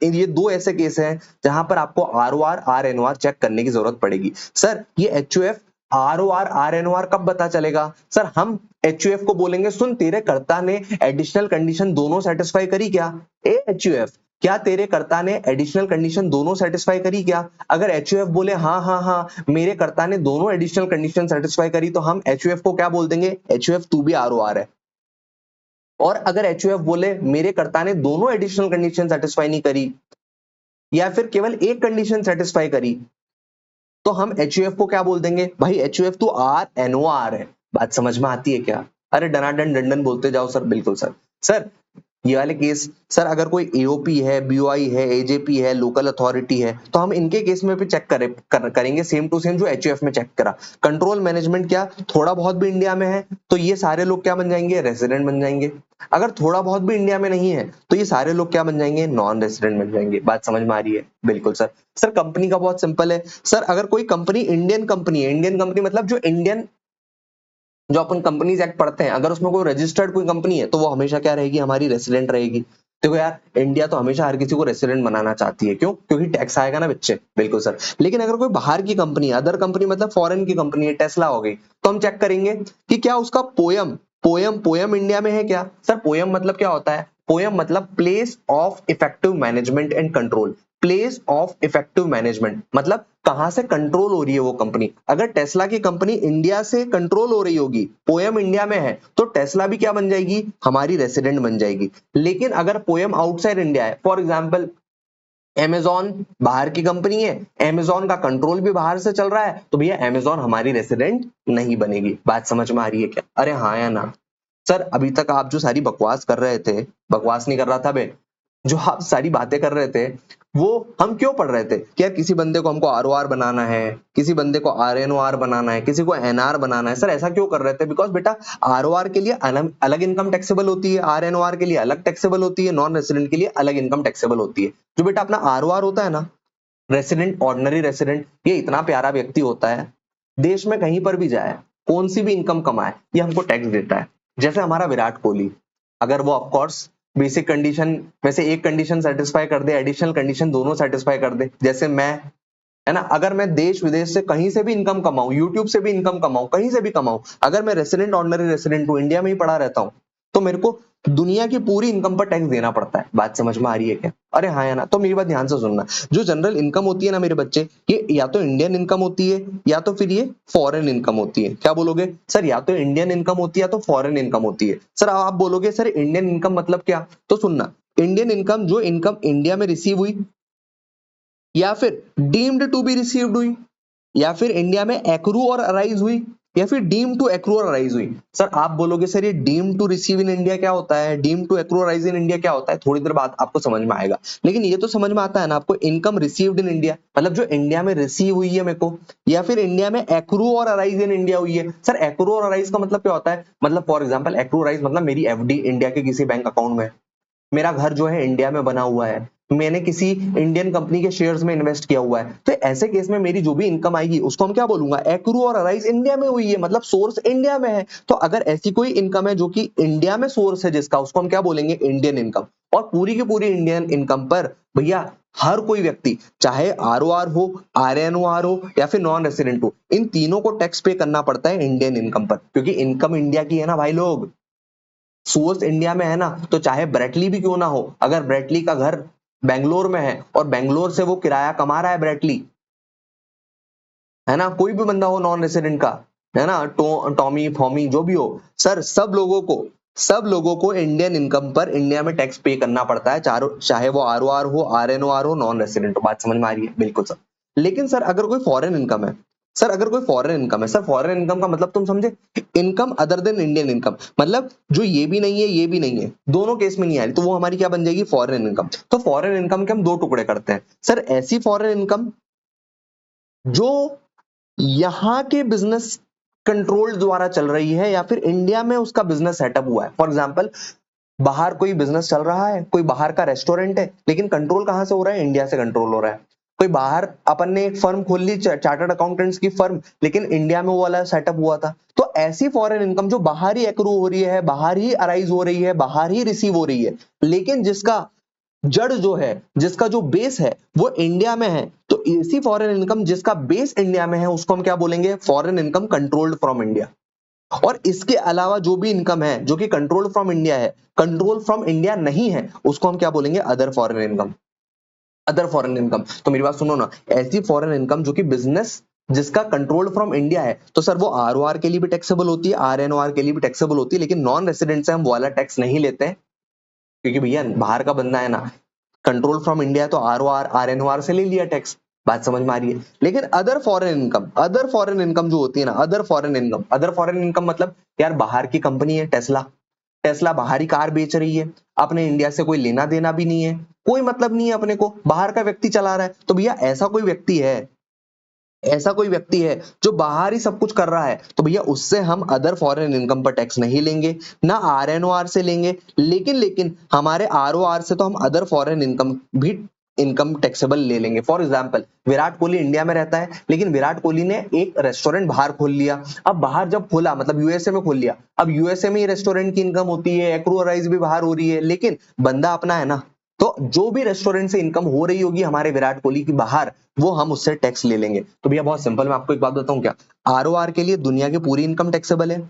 ये दो ऐसे केस हैं जहां पर आपको ROR RNOR चेक करने की जरूरत पड़ेगी। सर ये HUF ROR RNOR कब पता चलेगा? सर हम HUF को बोलेंगे सुन तेरे कर्ता ने एडिशनल कंडीशन दोनों सेटिस्फाई करी क्या? HUF क्या तेरे कर्ता ने एडिशनल कंडीशन दोनों सेटिस्फाई करी क्या? अगर एचयूएफ बोले हाँ हाँ हाँ मेरे कर्ता ने दोनों एडिशनल कंडीशन सेटिस्फाई करी, तो हम एचयूएफ को क्या बोल देंगे? एचयूएफ तू भी आरओआर है। और अगर एचयूएफ बोले मेरे कर्ता ने दोनों एडिशनल कंडीशन सेटिस्फाई नहीं करी, या फिर केवल एक कंडीशन सेटिस्फाई करी, तो हम एचयूएफ को क्या बोल देंगे? भाई एचयूएफ तो आर एनओआर है। बात समझ में आती है क्या? अरे डनाडन डंडन बोलते जाओ सर। बिल्कुल सर। सर ये वाले केस सर, अगर कोई एओपी है, बीओआई है, एजेपी है, लोकल अथॉरिटी है, तो हम इनके केस में भी चेक करेंगे सेम टू सेम जो एचयूएफ में चेक करा। कंट्रोल मैनेजमेंट क्या थोड़ा बहुत भी इंडिया में है तो ये सारे लोग क्या बन जाएंगे? रेसिडेंट बन जाएंगे। अगर थोड़ा बहुत भी इंडिया में नहीं है तो ये सारे लोग क्या बन जाएंगे? नॉन रेसिडेंट बन जाएंगे। बात समझ में आ रही है? बिल्कुल सर। सर कंपनी का बहुत सिंपल है सर, अगर कोई कंपनी इंडियन कंपनी है, इंडियन कंपनी मतलब जो इंडियन, जो अपन कंपनीज एक्ट पढ़ते हैं, अगर उसमें कोई रजिस्टर्ड कोई कंपनी है तो वो हमेशा क्या रहेगी? हमारी रेसिडेंट रहेगी। देखो यार, इंडिया तो हमेशा हर किसी को रेसिडेंट बनाना चाहती है, क्यों? क्योंकि टैक्स आएगा ना बच्चे। बिल्कुल सर। लेकिन अगर कोई बाहर की कंपनी है, अदर कंपनी मतलब फॉरेन की कंपनी है, टेस्ला हो गई, तो हम चेक करेंगे कि क्या उसका पोयम पोयम पोयम इंडिया में है क्या? सर पोयम मतलब क्या होता है? पोयम मतलब place of effective management and control. Place of effective management मतलब कहां से कंट्रोल हो रही है वो कंपनी। अगर टेस्ला की कंपनी इंडिया से कंट्रोल हो रही होगी, पोयम इंडिया में है, तो टेस्ला भी क्या बन जाएगी? हमारी रेसिडेंट बन जाएगी। लेकिन अगर पोयम आउटसाइड इंडिया है, फॉर एग्जाम्पल अमेजॉन बाहर की कंपनी है, अमेजॉन का कंट्रोल भी बाहर से चल रहा है, तो भैया अमेजॉन हमारी रेसिडेंट नहीं बनेगी। बात समझ में आ रही है क्या? अरे हाँ या ना? सर अभी तक आप जो सारी बकवास कर रहे थे, बकवास नहीं कर रहा था बे, जो आप सारी बातें कर रहे थे, वो हम क्यों पढ़ रहे थे कि यार किसी बंदे को हमको आरओआर बनाना है, किसी बंदे को आरएनओआर बनाना है, किसी को एनआर बनाना है। सर ऐसा क्यों कर रहे थे? बिकॉज बेटा आरओआर के लिए अलग इनकम टैक्सेबल होती है, आरएनओआर के लिए अलग टैक्सेबल होती है, नॉन रेसिडेंट के लिए अलग इनकम टैक्सेबल होती है। जो बेटा अपना आरओआर होता है ना, रेसिडेंट ऑर्डिनरी रेसिडेंट, ये इतना प्यारा व्यक्ति होता है, देश में कहीं पर भी जाए, कौन सी भी इनकम कमाए, ये हमको टैक्स देता है। जैसे हमारा विराट कोहली, अगर वो ऑफकोर्स बेसिक कंडीशन में से एक कंडीशन सेटिस्फाई कर दे, एडिशनल कंडीशन दोनों सेटिस्फाई कर दे, जैसे मैं, है ना, अगर मैं देश विदेश से कहीं से भी इनकम कमाऊं, यूट्यूब से भी इनकम कमाऊं, कहीं से भी कमाऊं, अगर मैं रेसिडेंट ऑर्डिनरी रेसिडेंट हूं, इंडिया में ही पड़ा रहता हूं, तो मेरे को दुनिया की पूरी इनकम पर टैक्स देना पड़ता है। बात समझ में आ रही है क्या? अरे हाँ या ना? तो मेरी बात ध्यान से सुनना, जो जनरल इनकम होती है ना मेरे बच्चे, ये या तो इंडियन इनकम होती है या तो फिर ये फॉरेन इनकम होती है। क्या बोलोगे सर? या तो इंडियन इनकम होती है या तो फॉरेन इनकम होती है। सर आप बोलोगे सर इंडियन इनकम मतलब क्या? तो सुनना, इंडियन इनकम जो इनकम इंडिया में रिसीव हुई, या फिर डीम्ड टू बी रिसीव्ड हुई, या फिर इंडिया में एक्रू और अराइज हुई, या फिर डीम टू एक्रू और अराइज हुई। सर आप बोलोगे सर ये deem to receive in India क्या होता है, deem to accrue arise in India क्या होता है? थोड़ी देर बाद आपको समझ में आएगा। लेकिन ये तो समझ में आता है ना आपको, इनकम रिसीव्ड इन इंडिया मतलब जो इंडिया में रिसीव हुई है मेरे को, या फिर इंडिया में एक्रू और अराइज इन इंडिया हुई है। सर एक्रू और अराइज का मतलब क्या होता है? मतलब फॉर एग्जाम्पल एक्रू अराइज मतलब मेरी एफडी इंडिया के किसी बैंक अकाउंट में है, मेरा घर जो है इंडिया में बना हुआ है, मैंने किसी इंडियन कंपनी के शेयर्स में इन्वेस्ट किया हुआ है, तो ऐसे केस में मेरी जो भी इनकम आएगी उसको हम क्या बोलूंगा? एक्रू और अराइज इंडिया में हुई है, मतलब सोर्स इंडिया में है। तो अगर ऐसी कोई इनकम है जो कि इंडिया में सोर्स है जिसका, उसको हम क्या बोलेंगे? Indian income. और पूरी की पूरी इंडियन इनकम पर भैया हर कोई व्यक्ति, चाहे आरओआर हो, आरएनओआर हो, या फिर नॉन रेसिडेंट हो, इन तीनों को टैक्स पे करना पड़ता है इंडियन इनकम पर, क्योंकि इनकम इंडिया की है ना भाई लोग, सोर्स इंडिया में है ना। तो चाहे ब्रेटली भी क्यों ना हो, अगर ब्रेटली का घर बेंगलोर में है और बेंगलोर से वो किराया कमा रहा है ब्रेटली, है ना, कोई भी बंदा हो नॉन रेसिडेंट का, है ना, टॉमी फॉमी जो भी हो, सर सब लोगों को इंडियन इनकम पर इंडिया में टैक्स पे करना पड़ता है, चाहे वो आरओआर हो, आरएनओआर हो, नॉन रेसिडेंट हो। बात समझ में आ रही है? बिल्कुल सर। लेकिन सर अगर कोई फॉरेन इनकम है, सर अगर कोई फॉरेन इनकम है, सर फॉरेन इनकम का मतलब तुम समझे? Income other than Indian income, मतलब जो ये भी नहीं है ये भी नहीं है, दोनों केस में नहीं आ रही, तो वो हमारी क्या बन जाएगी? Foreign income. तो फॉरेन इनकम के हम दो टुकड़े करते हैं सर, ऐसी फॉरेन इनकम जो यहां के बिजनेस कंट्रोल द्वारा चल रही है, या फिर इंडिया में उसका बिजनेस सेटअप हुआ है। फॉर एग्जाम्पल बाहर कोई बिजनेस चल रहा है, कोई बाहर का रेस्टोरेंट है, लेकिन कंट्रोल कहां से हो रहा है? इंडिया से कंट्रोल हो रहा है। कोई बाहर अपन ने एक फर्म खोल ली, चार्टर्ड अकाउंटेंट्स की फर्म, लेकिन इंडिया में वो वाला सेटअप हुआ था। तो ऐसी फॉरेन इनकम जो बाहर ही एक्रू हो रही है, बाहर ही अराइज हो रही है, बाहर ही रिसीव हो रही है, लेकिन जिसका जड़ जो है, जिसका जो बेस है वो इंडिया में है, तो ऐसी फॉरेन इनकम जिसका बेस इंडिया में है उसको हम क्या बोलेंगे? Foreign income controlled from India. और इसके अलावा जो भी इनकम है जो कि कंट्रोल फ्रॉम इंडिया है, कंट्रोल फ्रॉम इंडिया नहीं है, उसको हम क्या बोलेंगे? Other foreign income. Other foreign income, तो मेरी बात सुनो ना, ऐसी फॉरेन इनकम जो कि बिजनेस जिसका कंट्रोल फ्रॉम इंडिया है, तो सर वो आरओआर के लिए भी टैक्सेबल होती है, आरएनओआर के लिए भी टैक्सेबल होती है, लेकिन नॉन रेसिडेंट से हम वो वाला टैक्स नहीं लेते हैं, क्योंकि भैया बाहर का बंदा है ना, कंट्रोल फ्रॉम इंडिया है तो आरओआर आरएनओआर से ले लिया टैक्स। बात समझ में आ रही है? लेकिन other foreign income, other foreign income जो होती है ना, other foreign income, other foreign income मतलब यार बाहर की कंपनी है टेस्ला, टेस्ला बाहर ही कार बेच रही है, अपने इंडिया से कोई लेना देना भी नहीं है, कोई मतलब नहीं है अपने को, बाहर का व्यक्ति चला रहा है, तो भैया ऐसा कोई व्यक्ति है, ऐसा कोई व्यक्ति है जो बाहर ही सब कुछ कर रहा है, तो भैया उससे हम अदर फॉरेन इनकम पर टैक्स नहीं लेंगे, ना आरएनओआर से लेंगे, लेकिन हमारे आरओआर से तो हम अदर फॉरेन इनकम भी इनकम टैक्सेबल ले लेंगे। For example Virat Kohli India में रहता है, लेकिन विराट कोहली ने एक रेस्टोरेंट बाहर खोल लिया, अब बाहर जब खोला मतलब यूएसए में खोल लिया, अब यूएसए में ही रेस्टोरेंट की इनकम होती है, एक्रूअराइज भी बाहर हो रही है, लेकिन बंदा अपना है ना, तो जो भी रेस्टोरेंट से इनकम हो रही होगी हमारे विराट कोहली की बाहर, वो हम उससे टैक्स ले लेंगे। तो भैया बहुत सिंपल, मैं आपको एक बात बताऊं क्या, आरओआर के लिए दुनिया की पूरी इनकम टैक्सेबल है,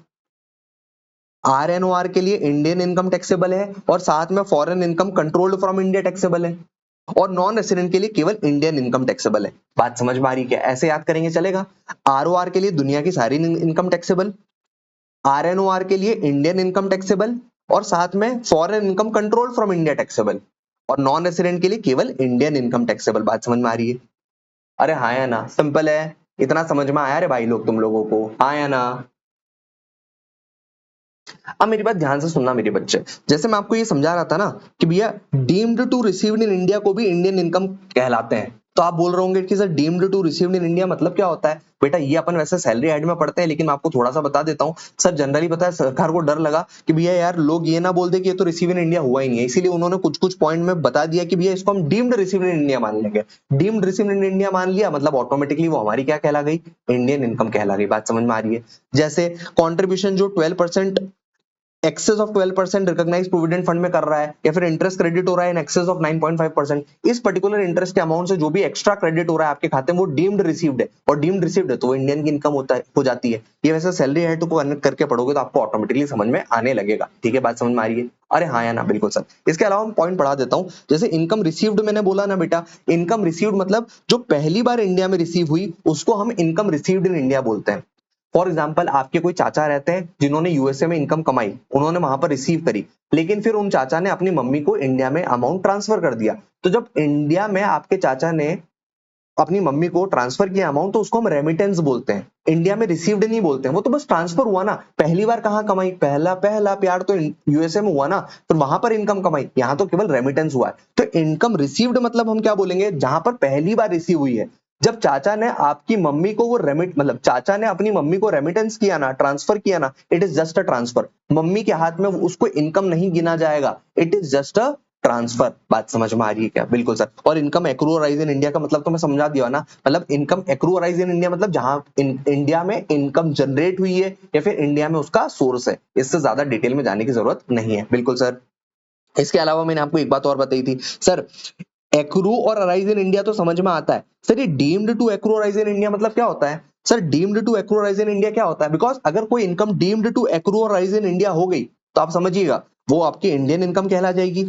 आरएनओआर के लिए इंडियन इनकम टैक्सेबल है, और साथ में foreign income controlled from India taxable है, और नॉन रेसिडेंट के लिए केवल इंडियन इनकम टैक्सेबल है। बात समझ में आ रही क्या? ऐसे याद करेंगे चलेगा? आरओआर के लिए दुनिया की सारी इनकम टैक्सेबल, आरएनओआर के लिए इंडियन इनकम टैक्सेबल, और साथ में foreign income control from India taxable, और नॉन रेसिडेंट के लिए केवल इंडियन इनकम टैक्सेबल। बात समझ में आ रही है? अरे हाँ या ना? सिंपल है, इतना समझ में आया रे भाई लोग तुम लोगों को, हाँ या ना? अब मेरी बात ध्यान से सुनना मेरे बच्चे, जैसे मैं आपको ये समझा रहा था ना कि भैया deemed to received in India को भी इंडियन इनकम कहलाते हैं, तो आप बोल रहे होंगे कि sir deemed to received in India मतलब क्या होता है? बेटा ये अपन वैसे सैलरी हेड में पढ़ते हैं, लेकिन मैं आपको थोड़ा सा बता देता हूँ। सर जनरली पता है सरकार को डर लगा कि भैया यार लोग ये ना बोल दे कि ये तो रिसीव इन इंडिया हुआ ही नहीं है, इसीलिए उन्होंने कुछ कुछ पॉइंट में बता दिया कि भैया इसको हम डीम्ड रिसीव इन इंडिया मान लेंगे। डीम्ड रिसीव इन इंडिया मान लिया मतलब ऑटोमेटिकली वो हमारी क्या कहला गई? इंडियन इनकम कहला गई। बात समझ में आ रही है? जैसे कॉन्ट्रीब्यूशन जो 12% excess of 12% recognised provident fund में कर रहा है, या फिर इंटरेस्ट क्रेडिट हो रहा है इन एक्सेस ऑफ 9.5%, इस पर्टिकुलर इंटरेस्ट के अमाउंट से जो भी एक्स्ट्रा क्रेडिट हो रहा है आपके खाते में वो डीम्ड रिसीव्ड है, और डीम्ड रिसीव्ड है तो वो इंडियन की इनकम होता है, हो जाती है। ये वैसे सैलरी हेड को कनेक्ट करके पढ़ोगे तो आपको ऑटोमेटिकली समझ में आने लगेगा। ठीक है, बात समझ में आ रही है? अरे हाँ या ना? बिल्कुल सर। इसके अलावा मैं पॉइंट पढ़ा देता हूँ, जैसे इनकम रिसीव्ड मैंने बोला ना बेटा, इनकम रिसीव्ड मतलब जो पहली बार इंडिया में रिसीव हुई उसको हम इनकम रिसीव्ड इन इंडिया बोलते हैं। फॉर एग्जाम्पल आपके कोई चाचा रहते हैं जिन्होंने यूएसए में इनकम कमाई, उन्होंने वहां पर रिसीव करी, लेकिन फिर उन चाचा ने अपनी मम्मी को इंडिया में अमाउंट ट्रांसफर कर दिया, तो जब इंडिया में आपके चाचा ने अपनी मम्मी को ट्रांसफर किया अमाउंट, तो उसको हम रेमिटेंस बोलते हैं, इंडिया में रिसीव्ड नहीं बोलते हैं। वो तो बस ट्रांसफर हुआ ना, पहली बार कहाँ कमाई? पहला पहला प्यार तो यूएसए में हुआ ना, फिर वहां पर इनकम कमाई, यहाँ तो केवल रेमिटेंस हुआ है। तो इनकम रिसीव्ड मतलब हम क्या बोलेंगे? जहां पर पहली बार रिसीव हुई है, जब चाचा ने आपकी मम्मी को वो रेमिट मतलब चाचा ने अपनी मम्मी को रेमिटेंस किया ना, ट्रांसफर किया ना, it is just a transfer, mummy के हाथ में उसको इनकम नहीं गिना जाएगा, it is just a transfer. बात समझ में आ रही है क्या? बिल्कुल सर। और इनकम एक्रूअराइज इन इंडिया का मतलब तो मैं समझा दिया ना, मतलब इनकम एक्रूअराइज इन इंडिया मतलब जहां इंडिया में इनकम जनरेट हुई है या फिर इंडिया में उसका सोर्स है, इससे ज्यादा डिटेल में जाने की जरूरत नहीं है। बिल्कुल सर। इसके अलावा मैंने आपको एक बात और बताई थी सर, एक्रू और अराइज इन इंडिया तो समझ में आता है सर, ये deemed to accrue arise in India मतलब क्या होता है? Sir deemed to accrue arise in India क्या होता है? बिकॉज अगर कोई income deemed to accrue arise in India हो गई तो आप समझिएगा वो आपकी इंडियन इनकम कहला जाएगी,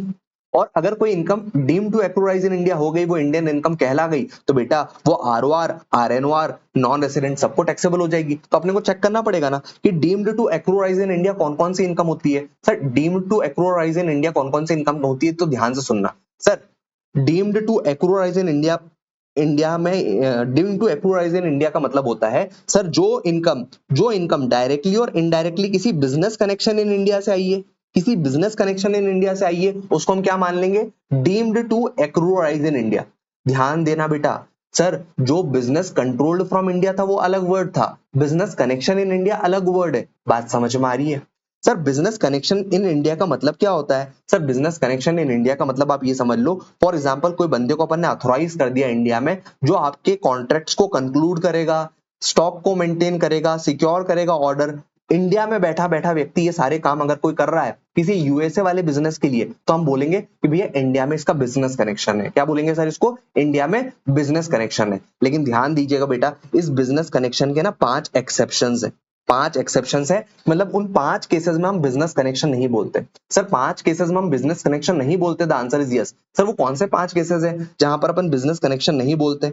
और अगर कोई income deem to accrue arise in India हो गई, वो इंडियन इनकम कहला गई, तो बेटा वो आरओआर आरएनओआर नॉन रेसिडेंट सबको टैक्सेबल हो जाएगी। तो अपने को चेक करना पड़ेगा ना कि deemed to accrue arise in India कौन कौन सी इनकम होती है। Sir deemed to accrue arise in India कौन कौन सी इनकम होती है, तो ध्यान से सुनना sir. Deemed to accrue arise in India, India में deemed to accrue arise in India का मतलब होता है सर जो इनकम डायरेक्टली और इनडायरेक्टली किसी बिजनेस कनेक्शन इन इंडिया से आई है, किसी बिजनेस कनेक्शन इन इंडिया से आई है, उसको हम क्या मान लेंगे? Deemed to accrue arise in India. ध्यान देना बेटा सर, जो बिजनेस कंट्रोल्ड फ्रॉम इंडिया था वो अलग वर्ड था, बिजनेस कनेक्शन इन इंडिया अलग वर्ड है। बात समझ में आ रही है? Sir business connection in India का मतलब क्या होता है? Sir business connection in India का मतलब आप ये समझ लो, फॉर एग्जांपल कोई बंदे को अपन ने ऑथोराइज कर दिया इंडिया में, जो आपके कॉन्ट्रैक्ट्स को कंक्लूड करेगा, स्टॉक को मेंटेन करेगा, सिक्योर करेगा ऑर्डर। इंडिया में बैठा बैठा व्यक्ति ये सारे काम अगर कोई कर रहा है किसी यूएसए वाले बिजनेस के लिए, तो हम बोलेंगे कि भैया इंडिया में इसका बिजनेस कनेक्शन है। क्या बोलेंगे सर? इसको इंडिया में बिजनेस कनेक्शन है। लेकिन ध्यान दीजिएगा बेटा, इस बिजनेस कनेक्शन के ना 5 एक्सेप्शंस है। 5 एक्सेप्शंस है, मतलब उन 5 केसेस में हम बिजनेस कनेक्शन नहीं बोलते। सर 5 केसेस में हम बिजनेस कनेक्शन नहीं बोलते, the answer is yes. Sir वो कौन से 5 केसेस है जहां पर अपन बिजनेस कनेक्शन नहीं बोलते?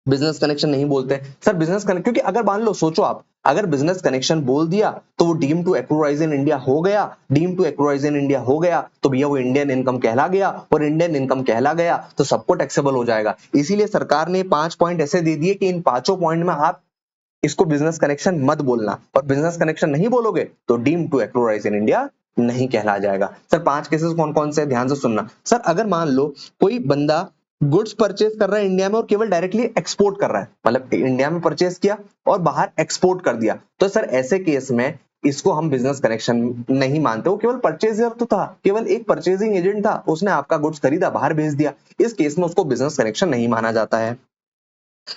बिजनेस कनेक्शन नहीं बोलते सर, बिजनेस कनेक्शन, क्योंकि अगर मान लो, सोचो आप, अगर बिजनेस कनेक्शन बोल दिया तो वो deem to accrue arise in India हो गया, deem to accrue arise in India हो गया तो भैया वो इंडियन इनकम कहला गया, और इंडियन इनकम कहला गया तो सबको टैक्सेबल हो जाएगा। इसीलिए सरकार ने 5 पॉइंट ऐसे दे दिए कि इन पांचों पॉइंट में आप इसको बिजनेस कनेक्शन मत बोलना, और बिजनेस कनेक्शन नहीं बोलोगे तो deem to accrue arise in India नहीं कहला जाएगा। सर 5 केसेस कौन कौन से, ध्यान से सुनना। सर अगर मान लो कोई बंदा गुड्स परचेज कर रहा है इंडिया में और केवल डायरेक्टली एक्सपोर्ट कर रहा है, मतलब इंडिया में परचेज किया और बाहर एक्सपोर्ट कर दिया, तो सर ऐसे केस में इसको हम बिजनेस कनेक्शन नहीं मानते। वो केवल परचेजर तो था, केवल एक परचेजिंग एजेंट था, उसने आपका गुड्स खरीदा बाहर भेज दिया, इस केस में उसको बिजनेस कनेक्शन नहीं माना जाता है।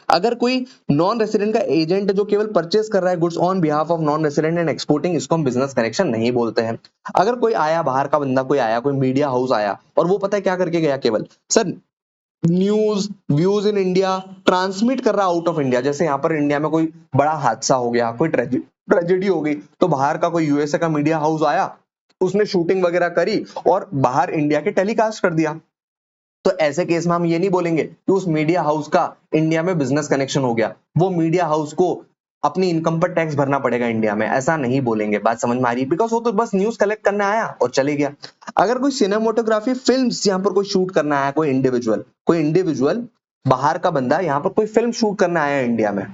अगर कोई नॉन रेसिडेंट का एजेंट जो केवल परचेज कर रहा है goods on behalf of non resident and exporting, इसको हम बिजनेस कनेक्शन नहीं बोलते हैं। अगर कोई आया बाहर का बंदा, कोई आया, कोई मीडिया हाउस आया और वो पता है क्या करके गया, केवल sir news views in India transmit कर रहा आउट ऑफ इंडिया, जैसे यहाँ पर इंडिया में कोई बड़ा हादसा हो गया, कोई ट्रेजेडी हो गई, तो बाहर का कोई यूएसए का मीडिया हाउस आया, उसने शूटिंग वगैरह करी और बाहर इंडिया के टेलीकास्ट कर दिया, तो ऐसे केस में हम ये नहीं बोलेंगे कि उस मीडिया हाउस का इंडिया में बिजनेस कनेक्शन हो गया, वो मीडिया हाउस को अपनी इनकम पर टैक्स भरना पड़ेगा इंडिया में, ऐसा नहीं बोलेंगे। बात समझ में आ रही है? बिकॉज वो तो बस न्यूज कलेक्ट करने आया और चले गया। अगर कोई सिनेमाटोग्राफी फिल्म्स यहाँ पर कोई शूट करना आया, कोई इंडिविजुअल बाहर का बंदा यहाँ पर कोई फिल्म शूट करना आया इंडिया में,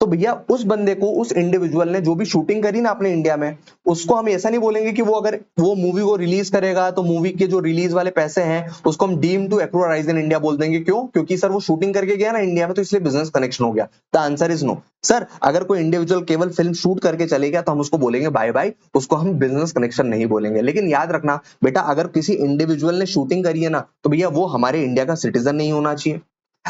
तो भैया उस बंदे को, उस इंडिविजुअल ने जो भी शूटिंग करी ना अपने इंडिया में, उसको हम ऐसा नहीं बोलेंगे कि वो अगर वो मूवी को रिलीज करेगा तो मूवी के जो रिलीज वाले पैसे हैं उसको हम deem to accrue arise in India बोल देंगे। क्यों? क्योंकि सर वो शूटिंग करके गया ना इंडिया में, तो इसलिए बिजनेस कनेक्शन हो गया। The answer is no. Sir अगर कोई इंडिविजुअल केवल फिल्म शूट करके चले गया तो हम उसको बोलेंगे बाय बाय, उसको हम बिजनेस कनेक्शन नहीं बोलेंगे। लेकिन याद रखना बेटा, अगर किसी इंडिविजुअल ने शूटिंग करी है ना, तो भैया वो हमारे इंडिया का सिटीजन नहीं होना चाहिए।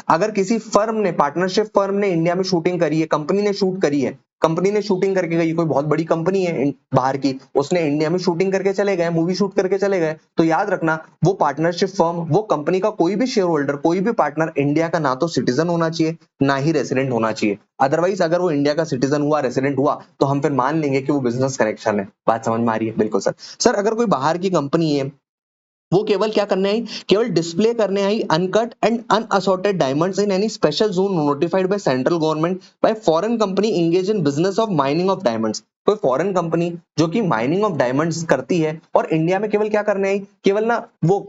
अगर किसी फर्म ने, पार्टनरशिप फर्म ने इंडिया में शूटिंग करी है, कंपनी ने शूट करी है, कंपनी ने शूटिंग करके गई, कोई बहुत बड़ी कंपनी है बाहर की, उसने इंडिया में शूटिंग करके चले गए, मूवी शूट करके चले गए, तो याद रखना वो पार्टनरशिप फर्म, वो कंपनी का कोई भी शेयर होल्डर, कोई भी पार्टनर इंडिया का ना तो सिटीजन होना चाहिए ना ही रेसिडेंट होना चाहिए। अदरवाइज अगर वो इंडिया का सिटीजन हुआ, रेसिडेंट हुआ, तो हम फिर मान लेंगे कि वो बिजनेस कनेक्शन है। बात समझ में आ रही है? बिल्कुल सर। सर अगर कोई बाहर की कंपनी है, वो केवल क्या करने आई, केवल डिस्प्ले करने आई uncut and unassorted diamonds in any special zone notified by central government by foreign company engage in business of mining of diamonds. कोई फॉरेन कंपनी जो कि माइनिंग ऑफ डायमंड्स करती है और इंडिया में केवल क्या करने आई, केवल ना वो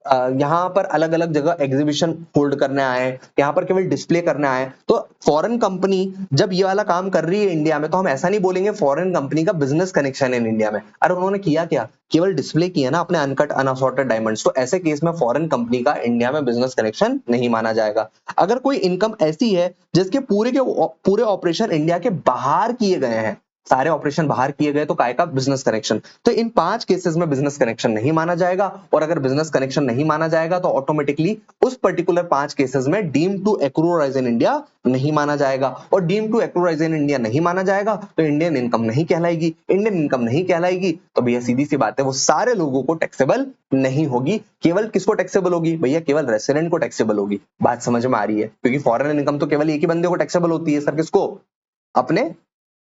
यहाँ पर अलग अलग जगह एग्जीबिशन होल्ड करने आए, यहाँ पर केवल डिस्प्ले करने आए, तो फॉरेन कंपनी जब ये वाला काम कर रही है इंडिया में, तो हम ऐसा नहीं बोलेंगे फॉरेन कंपनी का बिजनेस कनेक्शन है इंडिया में। अरे उन्होंने किया क्या, केवल डिस्प्ले किया ना अपने अनकट अनअसॉर्टेड डायमंड्स, तो ऐसे केस में फॉरेन कंपनी का इंडिया में बिजनेस कनेक्शन नहीं माना जाएगा। अगर कोई इनकम ऐसी है जिसके पूरे के पूरे ऑपरेशन इंडिया के बाहर किए गए हैं, सारे ऑपरेशन बाहर किए गए, तो काय का बिजनेस कनेक्शन, तो इन 5 केसेस में बिजनेस कनेक्शन नहीं माना जाएगा। और अगर बिजनेस कनेक्शन नहीं माना जाएगा तो ऑटोमेटिकली उस पर्टिकुलर 5 केसेस में deem to accrue arise in India नहीं माना जाएगा, और deem to accrue arise in India नहीं माना जाएगा तो इंडियन इनकम नहीं कहलाएगी। इंडियन इनकम नहीं कहलाएगी तो भैया सीधी सी बात है, वो सारे लोगों को टैक्सेबल नहीं होगी। केवल किसको टैक्सेबल होगी भैया? केवल रेसिडेंट को टैक्सेबल होगी। बात समझ में आ रही है? क्योंकि फॉरेन इनकम तो केवल एक ही बंदे को टैक्सेबल होती है सर, किसको? अपने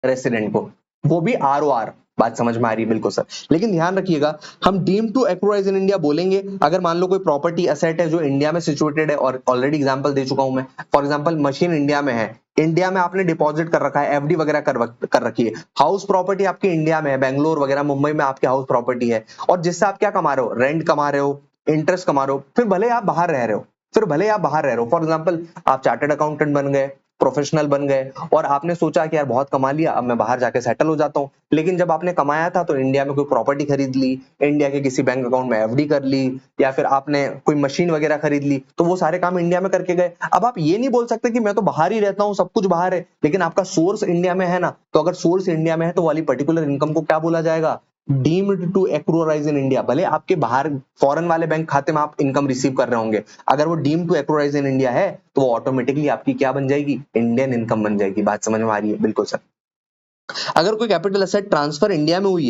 रेसिडेंट को, वो भी ROR। बात समझ में आ रही है? बिल्कुल सर। लेकिन ध्यान रखिएगा, हम deem to accrue arise in India बोलेंगे अगर मान लो कोई प्रॉपर्टी असेट है जो इंडिया में सिचुएटेड है, और ऑलरेडी एग्जांपल दे चुका हूं मैं। फॉर एग्जांपल मशीन इंडिया में है, इंडिया में आपने डिपॉजिट कर रखा है, एफडी वगैरह कर रखी है, हाउस प्रॉपर्टी आपकी इंडिया में है, बेंगलोर वगैरह मुंबई में आपकी हाउस प्रॉपर्टी है, और जिससे आप क्या कमा रहे हो? रेंट कमा रहे हो, इंटरेस्ट कमा रहे हो, फिर भले आप बाहर रह रहे हो, फॉर एग्जाम्पल आप चार्टर्ड अकाउंटेंट बन गए, प्रोफेशनल बन गए, और आपने सोचा कि यार बहुत कमा लिया, अब मैं बाहर जाके सेटल हो जाता हूँ। लेकिन जब आपने कमाया था तो इंडिया में कोई प्रॉपर्टी खरीद ली, इंडिया के किसी बैंक अकाउंट में एफडी कर ली, या फिर आपने कोई मशीन वगैरह खरीद ली, तो वो सारे काम इंडिया में करके गए। अब आप ये नहीं बोल सकते कि मैं तो बाहर ही रहता हूँ, सब कुछ बाहर है, लेकिन आपका सोर्स इंडिया में है ना, तो अगर सोर्स इंडिया में है तो वाली पर्टिकुलर इनकम को क्या बोला जाएगा? Deemed to accrue arise in India. भले आपके बाहर फॉरेन वाले बैंक खाते में आप इनकम रिसीव कर रहे होंगे, अगर वो deem to accrue arise in India है तो वो ऑटोमेटिकली आपकी क्या बन जाएगी? इंडियन इनकम बन जाएगी। बात समझ में आ रही है? बिल्कुल सर। अगर कोई कैपिटल एसेट ट्रांसफर इंडिया में हुई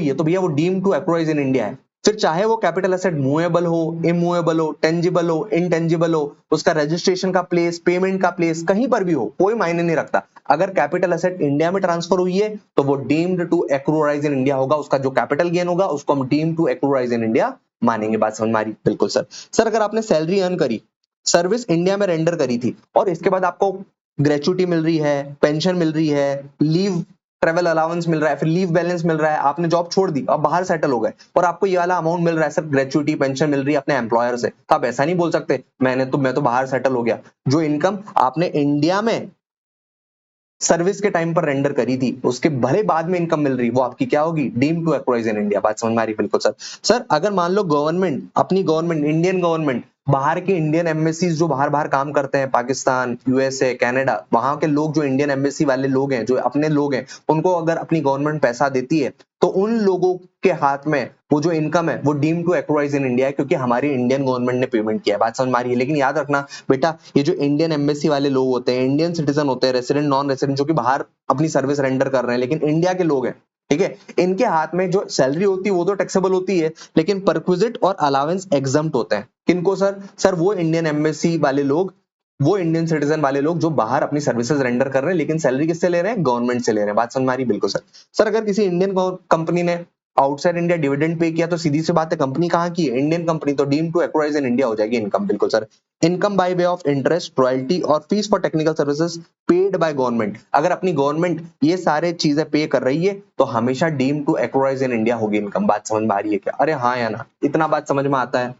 है, तो भैया वो deem to accrue arise in India है। फिर चाहे वो कैपिटल एसेट मूवेबल हो, इमूवेबल हो, टेंजिबल हो, इनटेंजिबल हो, उसका रजिस्ट्रेशन का प्लेस, पेमेंट का प्लेस कहीं पर भी हो, कोई मायने नहीं रखता। अगर कैपिटल एसेट इंडिया में ट्रांसफर हुई है तो वो deemed to accrue arise in India होगा, उसका जो कैपिटल गेन होगा उसको हम deemed to accrue arise in India मानेंगे। बात समझ में आ रही? बिल्कुल सर। सर अगर आपने सैलरी अर्न करी, सर्विस इंडिया में रेंडर करी थी और इसके बाद आपको ग्रेचुटी मिल रही है, पेंशन मिल रही है, लीव ट्रेवल अलाउंस मिल रहा है, फिर लीव बैलेंस मिल रहा है, आपने जॉब छोड़ दी, अब बाहर सेटल हो गए और आपको ये वाला अमाउंट मिल रहा है, सर ग्रेचुटी पेंशन मिल रही है अपने एम्प्लॉयर से, तो आप ऐसा नहीं बोल सकते मैं तो बाहर सेटल हो गया। जो इनकम आपने इंडिया में सर्विस के टाइम पर रेंडर करी थी उसके भले बाद में इनकम मिल रही, वो आपकी क्या होगी? Deem to accrue arise in India. बात समझ में आ रही? बिल्कुल सर। सर अगर मान लो गवर्नमेंट, अपनी गवर्नमेंट, इंडियन गवर्नमेंट बाहर के इंडियन एम्बेसीज जो बाहर बाहर काम करते हैं, पाकिस्तान, यूएसए, कनाडा, वहां के लोग जो इंडियन एम्बेसी वाले लोग हैं, जो अपने लोग हैं, उनको अगर अपनी गवर्नमेंट पैसा देती है तो उन लोगों के हाथ में वो जो इनकम है वो deem to accrue arise in India है, क्योंकि हमारी इंडियन गवर्नमेंट ने पेमेंट किया है। बात समझ में आ रही है? लेकिन याद रखना बेटा, ये जो इंडियन एम्बेसी वाले लोग होते हैं, इंडियन सिटीजन होते हैं, रेसिडेंट नॉन रेसिडेंट, जो कि बाहर अपनी सर्विस रेंडर कर रहे हैं लेकिन इंडिया के लोग हैं, ठीक है, इनके हाथ में जो सैलरी होती है वो तो टैक्सेबल होती है, लेकिन परक्विजिट और अलावेंस एग्जम्प्ट होते हैं। किनको सर? सर वो इंडियन एम्बेसी वाले लोग, वो इंडियन सिटीजन वाले लोग जो बाहर अपनी सर्विसेज रेंडर कर रहे हैं लेकिन सैलरी किससे ले रहे हैं? गवर्नमेंट से ले रहे हैं। बात समझ में आ रही? बिल्कुल सर। सर अगर किसी इंडियन कंपनी ने आउटसाइड इंडिया डिविडेंड पे किया तो सीधी सी बात है, कंपनी कहाँ की है? इंडियन कंपनी, तो deem to accrue arise in India हो जाएगी इनकम। बिल्कुल sir. Income by way of interest, royalty और fees for technical services paid by government. अगर अपनी गवर्नमेंट ये सारे चीजें पे कर रही है तो हमेशा deem to accrue arise in India होगी इनकम। बात समझ में आ रही है क्या? अरे हाँ या ना? इतना बात समझ में आता है?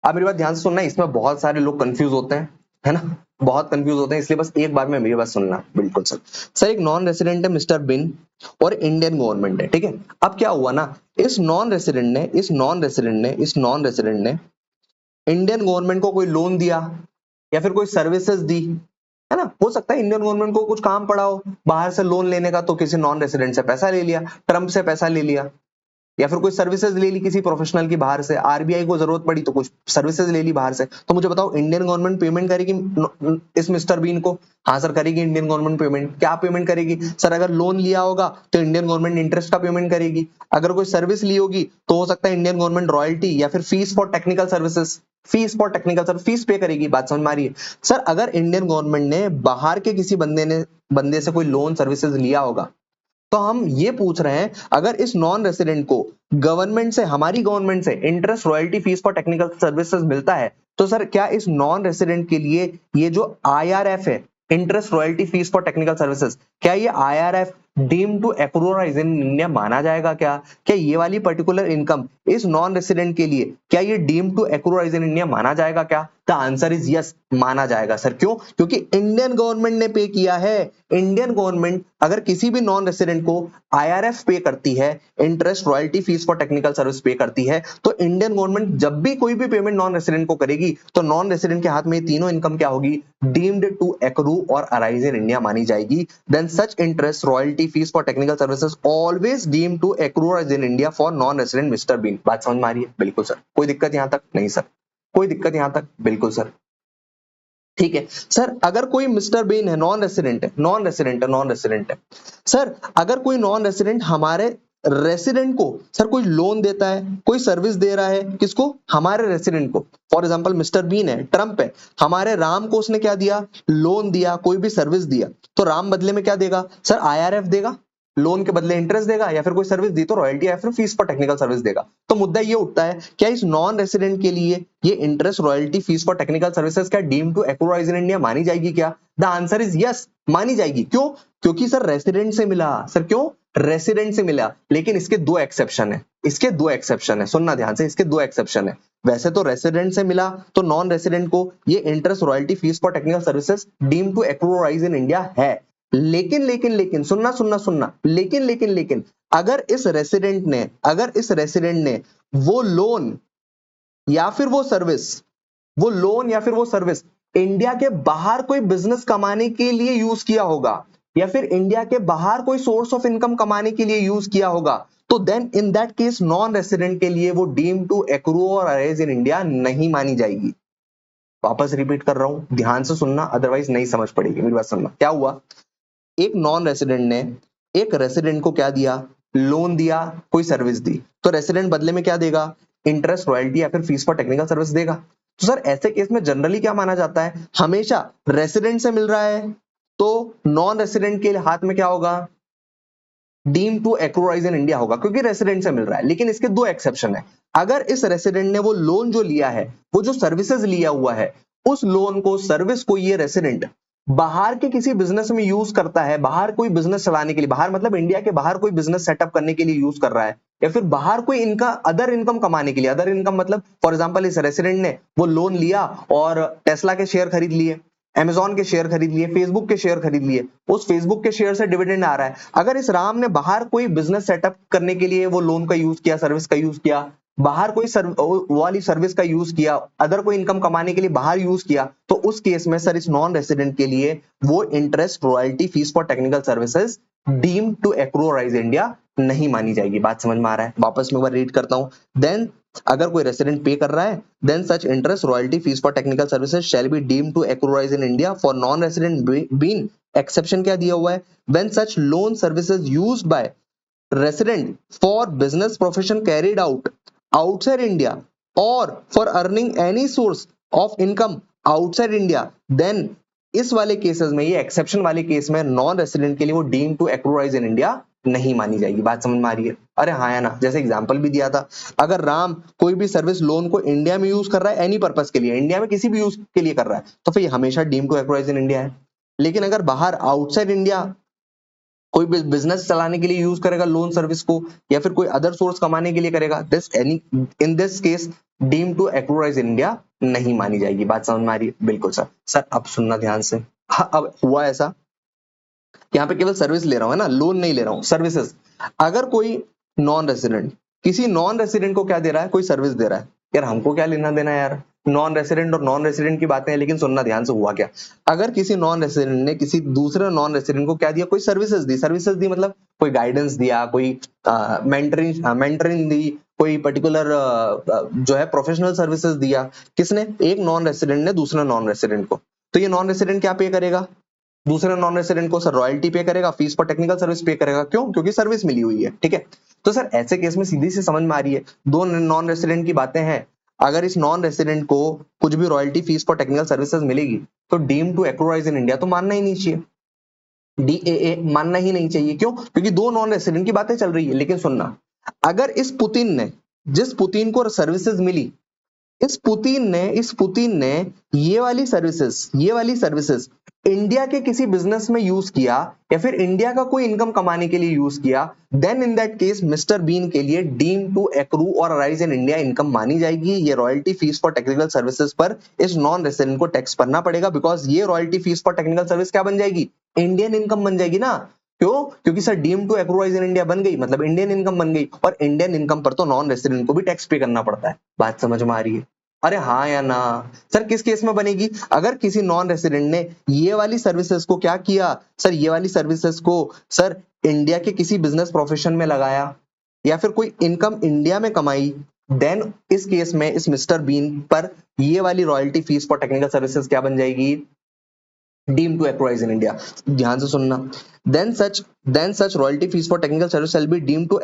आप मेरी बात ध्यान से सुनना, इसमें बहुत सारे लोग कंफ्यूज होते हैं, है ना, बहुत कंफ्यूज होते हैं, इसलिए बस एक बार में मेरी बात सुनना। बिल्कुल सर। सर एक नॉन रेसिडेंट है मिस्टर बिन और इंडियन गवर्नमेंट है, ठीक है। अब क्या हुआ ना, इस नॉन रेसिडेंट ने इंडियन गवर्नमेंट को कोई लोन दिया या फिर कोई सर्विसेज दी, है ना। हो सकता है इंडियन गवर्नमेंट को कुछ काम पड़ा हो बाहर से लोन लेने का, तो किसी नॉन रेसिडेंट से पैसा ले लिया, ट्रम्प से पैसा ले लिया, या फिर कोई सर्विसेज ले ली किसी प्रोफेशनल की बाहर से, आरबीआई को जरूरत पड़ी तो कुछ सर्विसेज ले ली बाहर से। तो मुझे बताओ, इंडियन गवर्नमेंट पेमेंट करेगी इस मिस्टर बीन को? हाँ सर करेगी इंडियन गवर्नमेंट पेमेंट। क्या पेमेंट करेगी सर? अगर लोन लिया होगा तो इंडियन गवर्नमेंट इंटरेस्ट का पेमेंट करेगी, अगर कोई सर्विस ली होगी तो हो सकता है इंडियन गवर्नमेंट रॉयल्टी या फिर fees for technical services, fees पे करेगी। बात समझ में आ रही है? सर अगर इंडियन गवर्नमेंट ने बाहर के किसी बंदे से कोई लोन सर्विसेज लिया होगा तो हम ये पूछ रहे हैं, अगर इस नॉन रेसिडेंट को गवर्नमेंट से, हमारी गवर्नमेंट से interest, royalty, fees for technical services मिलता है तो सर क्या इस नॉन रेसिडेंट के लिए ये जो आईआरएफ है, interest, royalty, fees for technical services, क्या ये IRF deem to accrue arise in India माना जाएगा? क्या ये वाली पर्टिकुलर इनकम इस नॉन रेसिडेंट के लिए, क्या ये deem to accrue arise in India माना जाएगा क्या? द आंसर इज यस, माना जाएगा सर। क्यों? क्योंकि इंडियन गवर्नमेंट ने पे किया है। इंडियन गवर्नमेंट अगर किसी भी नॉन रेसिडेंट को आईआरएफ पे करती है, interest, royalty, fees for technical service पे करती है, तो इंडियन गवर्नमेंट जब भी कोई भी पेमेंट नॉन रेसिडेंट को करेगी तो नॉन रेसिडेंट के हाथ में ये तीनों इनकम क्या होगी? डीम्ड टू एक्रू और अराइज इन इंडिया मानी जाएगी। Then such interest, royalty, fees for technical services always deem to accrue in India for non resident mister Bean. बात समझ में आ रही है? बिल्कुल सर। कोई दिक्कत यहां तक? नहीं सर। कोई दिक्कत यहां तक? बिल्कुल सर। ठीक है सर। अगर कोई मिस्टर बीन है, नॉन रेसिडेंट है सर, अगर कोई नॉन रेसिडेंट हमारे रेसिडेंट को सर कोई लोन देता है, कोई सर्विस दे रहा है, किसको? हमारे रेसिडेंट को। फॉर एग्जांपल मिस्टर बीन है, ट्रम्प है, हमारे राम को उसने क्या दिया? लोन दिया, कोई भी सर्विस दिया, तो राम बदले में क्या देगा सर? आईआरएफ देगा, लोन के बदले इंटरेस्ट देगा, या फिर कोई सर्विस दी तो रॉयल्टी या फिर फीस फॉर टेक्निकल सर्विस देगा। तो मुद्दा ये उठता है, क्या इस नॉन रेसिडेंट के लिए ये interest, royalty, fees for technical services क्या deem to accrue arise in India मानी जाएगी क्या? द आंसर इज यस, मानी जाएगी। क्यों? क्योंकि सर रेसिडेंट से मिला। सर क्यों? रेसिडेंट से मिला। लेकिन इसके दो एक्सेप्शन है, सुनना ध्यान से, इसके दो एक्सेप्शन है। वैसे तो रेसिडेंट से मिला तो नॉन रेसिडेंट को ये interest, royalty, fees for technical services deem to accrue arise in India है। लेकिन सुनना, लेकिन अगर इस रेसिडेंट ने वो लोन या फिर वो सर्विस इंडिया के बाहर कोई बिजनेस कमाने के लिए यूज किया होगा, या फिर इंडिया के बाहर कोई सोर्स ऑफ इनकम कमाने के लिए यूज किया होगा, तो then in that case non resident के लिए वो डीम टू एक्रू और अरेज इन इंडिया नहीं मानी जाएगी। वापस रिपीट कर रहा हूं, ध्यान से सुनना, अदरवाइज नहीं समझ पड़ेगी। मेरी बात सुनना। क्या हुआ? एक नॉन रेसिडेंट ने एक रेसिडेंट को क्या दिया? लोन दिया, कोई सर्विस दी, तो रेसिडेंट बदले में क्या देगा? इंटरेस्ट, रॉयल्टी या फिर फीस फॉर टेक्निकल सर्विस देगा। तो सर ऐसे केस में जनरली क्या माना जाता है, हमेशा रेसिडेंट से मिल रहा है तो नॉन रेसिडेंट के हाथ में क्या होगा? Deem to accrue arise in India होगा, क्योंकि रेसिडेंट से मिल रहा है। लेकिन इसके दो एक्सेप्शन है। अगर इस रेसिडेंट ने वो लोन जो लिया है, वो जो सर्विसेज लिया हुआ है, उस लोन को, सर्विस को ये रेसिडेंट बाहर के किसी बिजनेस में यूज करता है, बाहर कोई बिजनेस चलाने के लिए, बाहर मतलब इंडिया के बाहर कोई बिजनेस सेटअप करने के लिए यूज कर रहा है, या फिर बाहर कोई इनका अदर इनकम कमाने के लिए, अदर इनकम मतलब फॉर एग्जांपल इस रेसिडेंट ने वो लोन लिया और टेस्ला के शेयर खरीद लिए, अमेजॉन के शेयर खरीद लिए, फेसबुक के शेयर खरीद लिए, उस फेसबुक के शेयर से डिविडेंड आ रहा है। अगर इस राम ने बाहर कोई बिजनेस सेटअप करने के लिए वो लोन का यूज किया, सर्विस का यूज किया, बाहर कोई वो वाली सर्विस का यूज किया, अदर कोई इनकम कमाने के लिए बाहर यूज किया, तो उस केस में सर इस नॉन रेसिडेंट के लिए वो interest, royalty, fees for technical services deem to accrue arise India नहीं मानी जाएगी। बात समझ में आ रहा है? वापस में एक बार रीड करता हूं। देन अगर कोई रेसिडेंट पे कर रहा है, then such interest, royalty, fees for technical services shall be deemed to accrue arise in India for non resident Bean, exception क्या दिया हुआ है? When such loan services used by resident for business profession carried out outside India or for earning any source of income outside India, then इस वाले cases में, ये exception वाले case में नॉन रेसिडेंट के लिए वो deem to accrue arise in India नहीं मानी जाएगी। बात समझ में आ रही है? अरे हाँ या ना? जैसे एग्जांपल भी दिया था, अगर राम कोई भी सर्विस लोन को इंडिया में यूज कर रहा है एनी पर्पस के लिए, इंडिया में किसी भी यूज के लिए कर रहा है, तो फिर हमेशा deem to accrue arise in India है। लेकिन अगर बाहर आउटसाइड इंडिया कोई बिजनेस चलाने के लिए यूज करेगा लोन सर्विस को, या फिर कोई अदर सोर्स कमाने के लिए करेगा, this any in this case deem to accrue arise in India नहीं मानी जाएगी। बात समझ में आ रही है? बिल्कुल सर। सर अब सुनना ध्यान से। हाँ, अब हुआ ऐसा, यहाँ पे केवल सर्विस ले रहा हूँ, है ना, लोन नहीं ले रहा हूँ, सर्विसेज। अगर कोई नॉन रेसिडेंट किसी नॉन रेसिडेंट को क्या दे रहा है? कोई सर्विस दे रहा है। यार हमको क्या लेना देना यार, नॉन रेसिडेंट और नॉन रेसिडेंट की बातें हैं, लेकिन सुनना ध्यान से। हुआ क्या, अगर किसी नॉन रेसिडेंट ने किसी दूसरे नॉन रेसिडेंट को क्या दिया? कोई सर्विसेज दी। सर्विसेज दी मतलब कोई गाइडेंस दिया, कोई मेंटरिंग मेंटरिंग दी, कोई पर्टिकुलर जो है प्रोफेशनल सर्विसेज दिया। किसने? एक नॉन रेसिडेंट ने दूसरे नॉन रेसिडेंट को। तो ये नॉन रेसिडेंट क्या पे करेगा? दूसरे नॉन रेसिडेंट को सर रॉयल्टी पे करेगा, फीस फॉर टेक्निकल सर्विस पे करेगा। क्यों? क्योंकि सर्विस मिली हुई है। ठीक है, तो सर ऐसे केस में सीधी सी समझ में आ रही है, दो नॉन रेसिडेंट की बातें हैं। अगर इस नॉन रेसिडेंट को कुछ भी royalty, fees for technical services मिलेगी, तो deem to accrue arise in India तो मानना ही नहीं चाहिए, डीएए मानना ही नहीं चाहिए। क्यों? क्योंकि दो नॉन रेसिडेंट की बातें चल रही है। लेकिन सुनना, अगर इस पुतिन ने, जिस पुतिन को सर्विसेज मिली, इस पुतिन ने ये वाली सर्विसेज इंडिया के किसी बिजनेस में यूज किया, या फिर इंडिया का कोई इनकम कमाने के लिए यूज किया, then in that case mister Bean के लिए डीम टू एक्रू और अराइज इन इंडिया इनकम मानी जाएगी। ये royalty, fees for technical services पर इस नॉन रेसिडेंट को टैक्स भरना पड़ेगा, बिकॉज ये royalty, fees for technical service क्या बन जाएगी? इंडियन इनकम बन जाएगी ना। क्यों? क्योंकि sir deem to accrue arise in India बन गई, मतलब इंडियन इनकम बन गई, और इंडियन इनकम पर तो नॉन रेसिडेंट को भी टैक्स पे करना पड़ता है। बात समझ में आ रही है? अरे हाँ या ना? सर किस केस में बनेगी? अगर किसी नॉन रेसिडेंट ने ये वाली सर्विसेज को क्या किया सर, ये वाली सर्विसेज को सर इंडिया के किसी बिजनेस प्रोफेशन में लगाया, या फिर कोई इनकम इंडिया में कमाई, देन इस केस में इस मिस्टर बीन पर ये वाली royalty, fees for technical services क्या बन जाएगी? Deem to accrue arise in India. ध्यान से सुनना, then such royalty, fees for technical service shall be deem to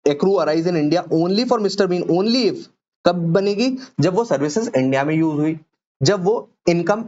accrue arise in India only for mister Bean, only if, कब बनेगी? जब वो सर्विसेज इंडिया में यूज हुई, जब वो इनकम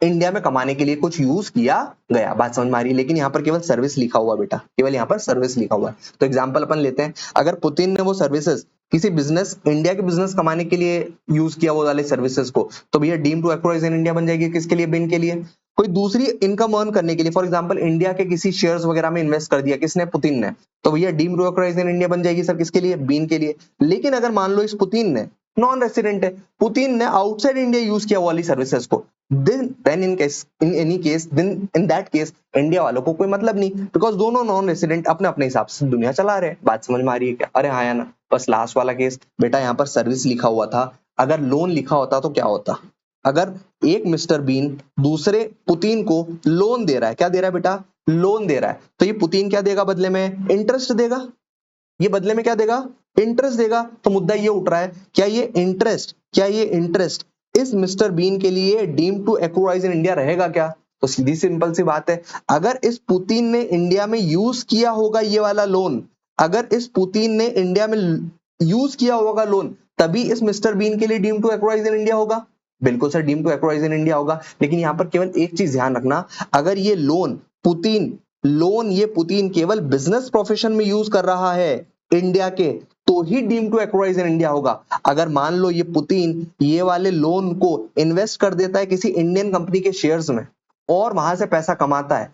इंडिया में कमाने के लिए कुछ यूज किया गया। बात समझ में आ रही है? लेकिन यहाँ पर केवल सर्विस लिखा हुआ बेटा, केवल यहाँ पर सर्विस लिखा हुआ है। तो एग्जांपल अपन लेते हैं, अगर पुतिन ने वो सर्विसेज किसी बिजनेस, इंडिया के बिजनेस कमाने के लिए यूज किया वो वाले सर्विसेज को, तो भैया deem to accrue arise in India बन जाएगी। किसके लिए? बिन के लिए। कोई दूसरी इनकम अर्न करने के लिए, फॉर एग्जांपल इंडिया के किसी शेयर्स वगैरह में इन्वेस्ट कर दिया, किसने? पुतिन ने, तो भैया deem to accrue arise in India बन जाएगी सर। किसके लिए? बीन के लिए। लेकिन अगर मान लो इस पुतिन ने, नॉन रेसिडेंट है, पुतिन ने आउटसाइड इंडिया यूज किया वाली सर्विसेज को, then in that case India वालों को कोई मतलब नहीं, बिकॉज दोनों नॉन रेसिडेंट अपने अपने हिसाब से दुनिया चला रहे हैं। बात समझ में आ रही है क्या? अरे हाँ या ना? बस लास्ट वाला केस बेटा, यहाँ पर सर्विस लिखा हुआ था, अगर लोन लिखा होता तो क्या होता? अगर एक मिस्टर बीन दूसरे पुतिन को लोन दे रहा है, क्या दे रहा है बेटा? लोन दे रहा है, तो ये पुतिन क्या देगा बदले में? इंटरेस्ट देगा। ये बदले में क्या देगा? इंटरेस्ट देगा। तो मुद्दा ये उठ रहा है, क्या ये इंटरेस्ट इस मिस्टर बीन के लिए deem to accrue arise in India रहेगा क्या? तो सीधी सिंपल सी बात है, अगर इस पुतिन ने इंडिया में यूज किया होगा ये वाला लोन, अगर इस पुतिन ने इंडिया में यूज किया होगा लोन, तभी इस मिस्टर बीन के लिए deem to accrue arise in India होगा। बिल्कुल sir, deem to accrue arise in India होगा। लेकिन यहाँ पर केवल एक चीज ध्यान रखना, अगर ये ये पुतिन केवल बिजनेस प्रोफेशन में यूज कर रहा है इंडिया के, तो ही deem to accrue arise in India होगा। अगर मान लो ये पुतिन ये वाले लोन को इन्वेस्ट कर देता है किसी इंडियन कंपनी के शेयर्स में और वहां से पैसा कमाता है,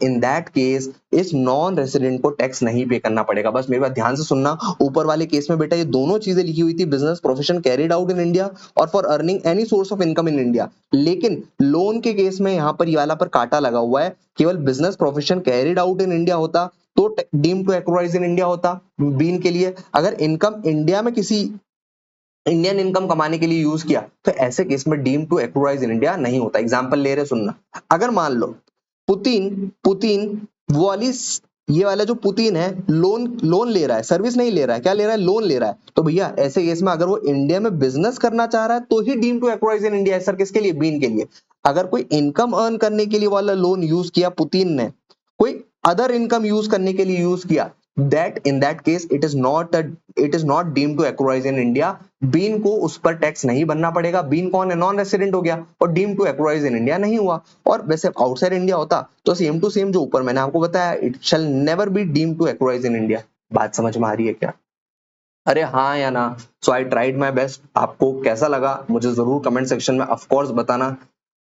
इन दैट केस इस नॉन रेसिडेंट को टैक्स नहीं पे करना पड़ेगा। बस मेरी बात ध्यान से सुनना, ऊपर वाले केस में बेटा ये दोनों चीजें लिखी हुई थी, business profession carried out in India और for earning any source of income in India. लेकिन लोन के केस में यहाँ पर ये वाला पर काटा लगा हुआ है, केवल business profession carried out in India होता तो deem to accrue arise in India होता बीन के लिए। अगर इनकम इंडिया में किसी इंडियन इनकम कमाने के लिए यूज किया तो ऐसे केस में deem to accrue arise in India नहीं होता। एग्जांपल ले रहे सुनना, अगर मान लो पुतिन पुतिन वो वाली ये वाला जो पुतिन है लोन ले रहा है, सर्विस नहीं ले रहा है, क्या ले रहा है, लोन ले रहा है, तो भैया ऐसे केस में अगर वो इंडिया में बिजनेस करना चाह रहा है तो ही deem to accrue arise in India है सर। किसके लिए, बीन के लिए। अगर कोई इनकम अर्न करने के लिए वाला लोन यूज किया पुतिन ने, कोई अदर इनकम यूज करने के लिए यूज किया, that in that case it is not deem to accrue arise in India. Bean को उस पर टैक्स नहीं भरना पड़ेगा। बीन कौन है, नॉन रेसिडेंट हो गया और deem to accrue arise in India नहीं हुआ। और वैसे आउटसाइड इंडिया होता तो सेम टू सेम जो ऊपर मैंने आपको बताया, it shall never be deem to accrue arise in India. बात समझ में आ रही है क्या? अरे हाँ या ना? सो आई ट्राइड माई बेस्ट। आपको कैसा लगा मुझे जरूर कमेंट सेक्शन में ऑफकोर्स बताना।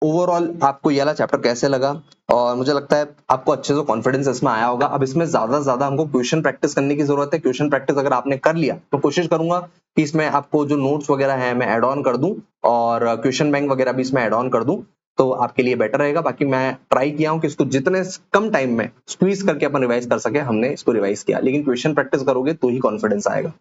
ओवरऑल आपको ये वाला चैप्टर कैसे लगा, और मुझे लगता है आपको अच्छे से कॉन्फिडेंस इसमें आया होगा। अब इसमें ज्यादा से ज्यादा हमको क्वेश्चन प्रैक्टिस करने की जरूरत है। क्वेश्चन प्रैक्टिस अगर आपने कर लिया तो कोशिश करूंगा कि इसमें आपको जो नोट्स वगैरह है मैं ऐड ऑन कर दूं और क्वेश्चन बैंक वगैरह भी इसमें ऐड ऑन कर दूं, तो आपके लिए बेटर रहेगा। बाकी मैं ट्राई किया हूं कि इसको जितने कम टाइम में स्क्वीज करके अपन रिवाइज कर सके, हमने इसको रिवाइज किया। लेकिन क्वेश्चन प्रैक्टिस करोगे तो ही कॉन्फिडेंस आएगा।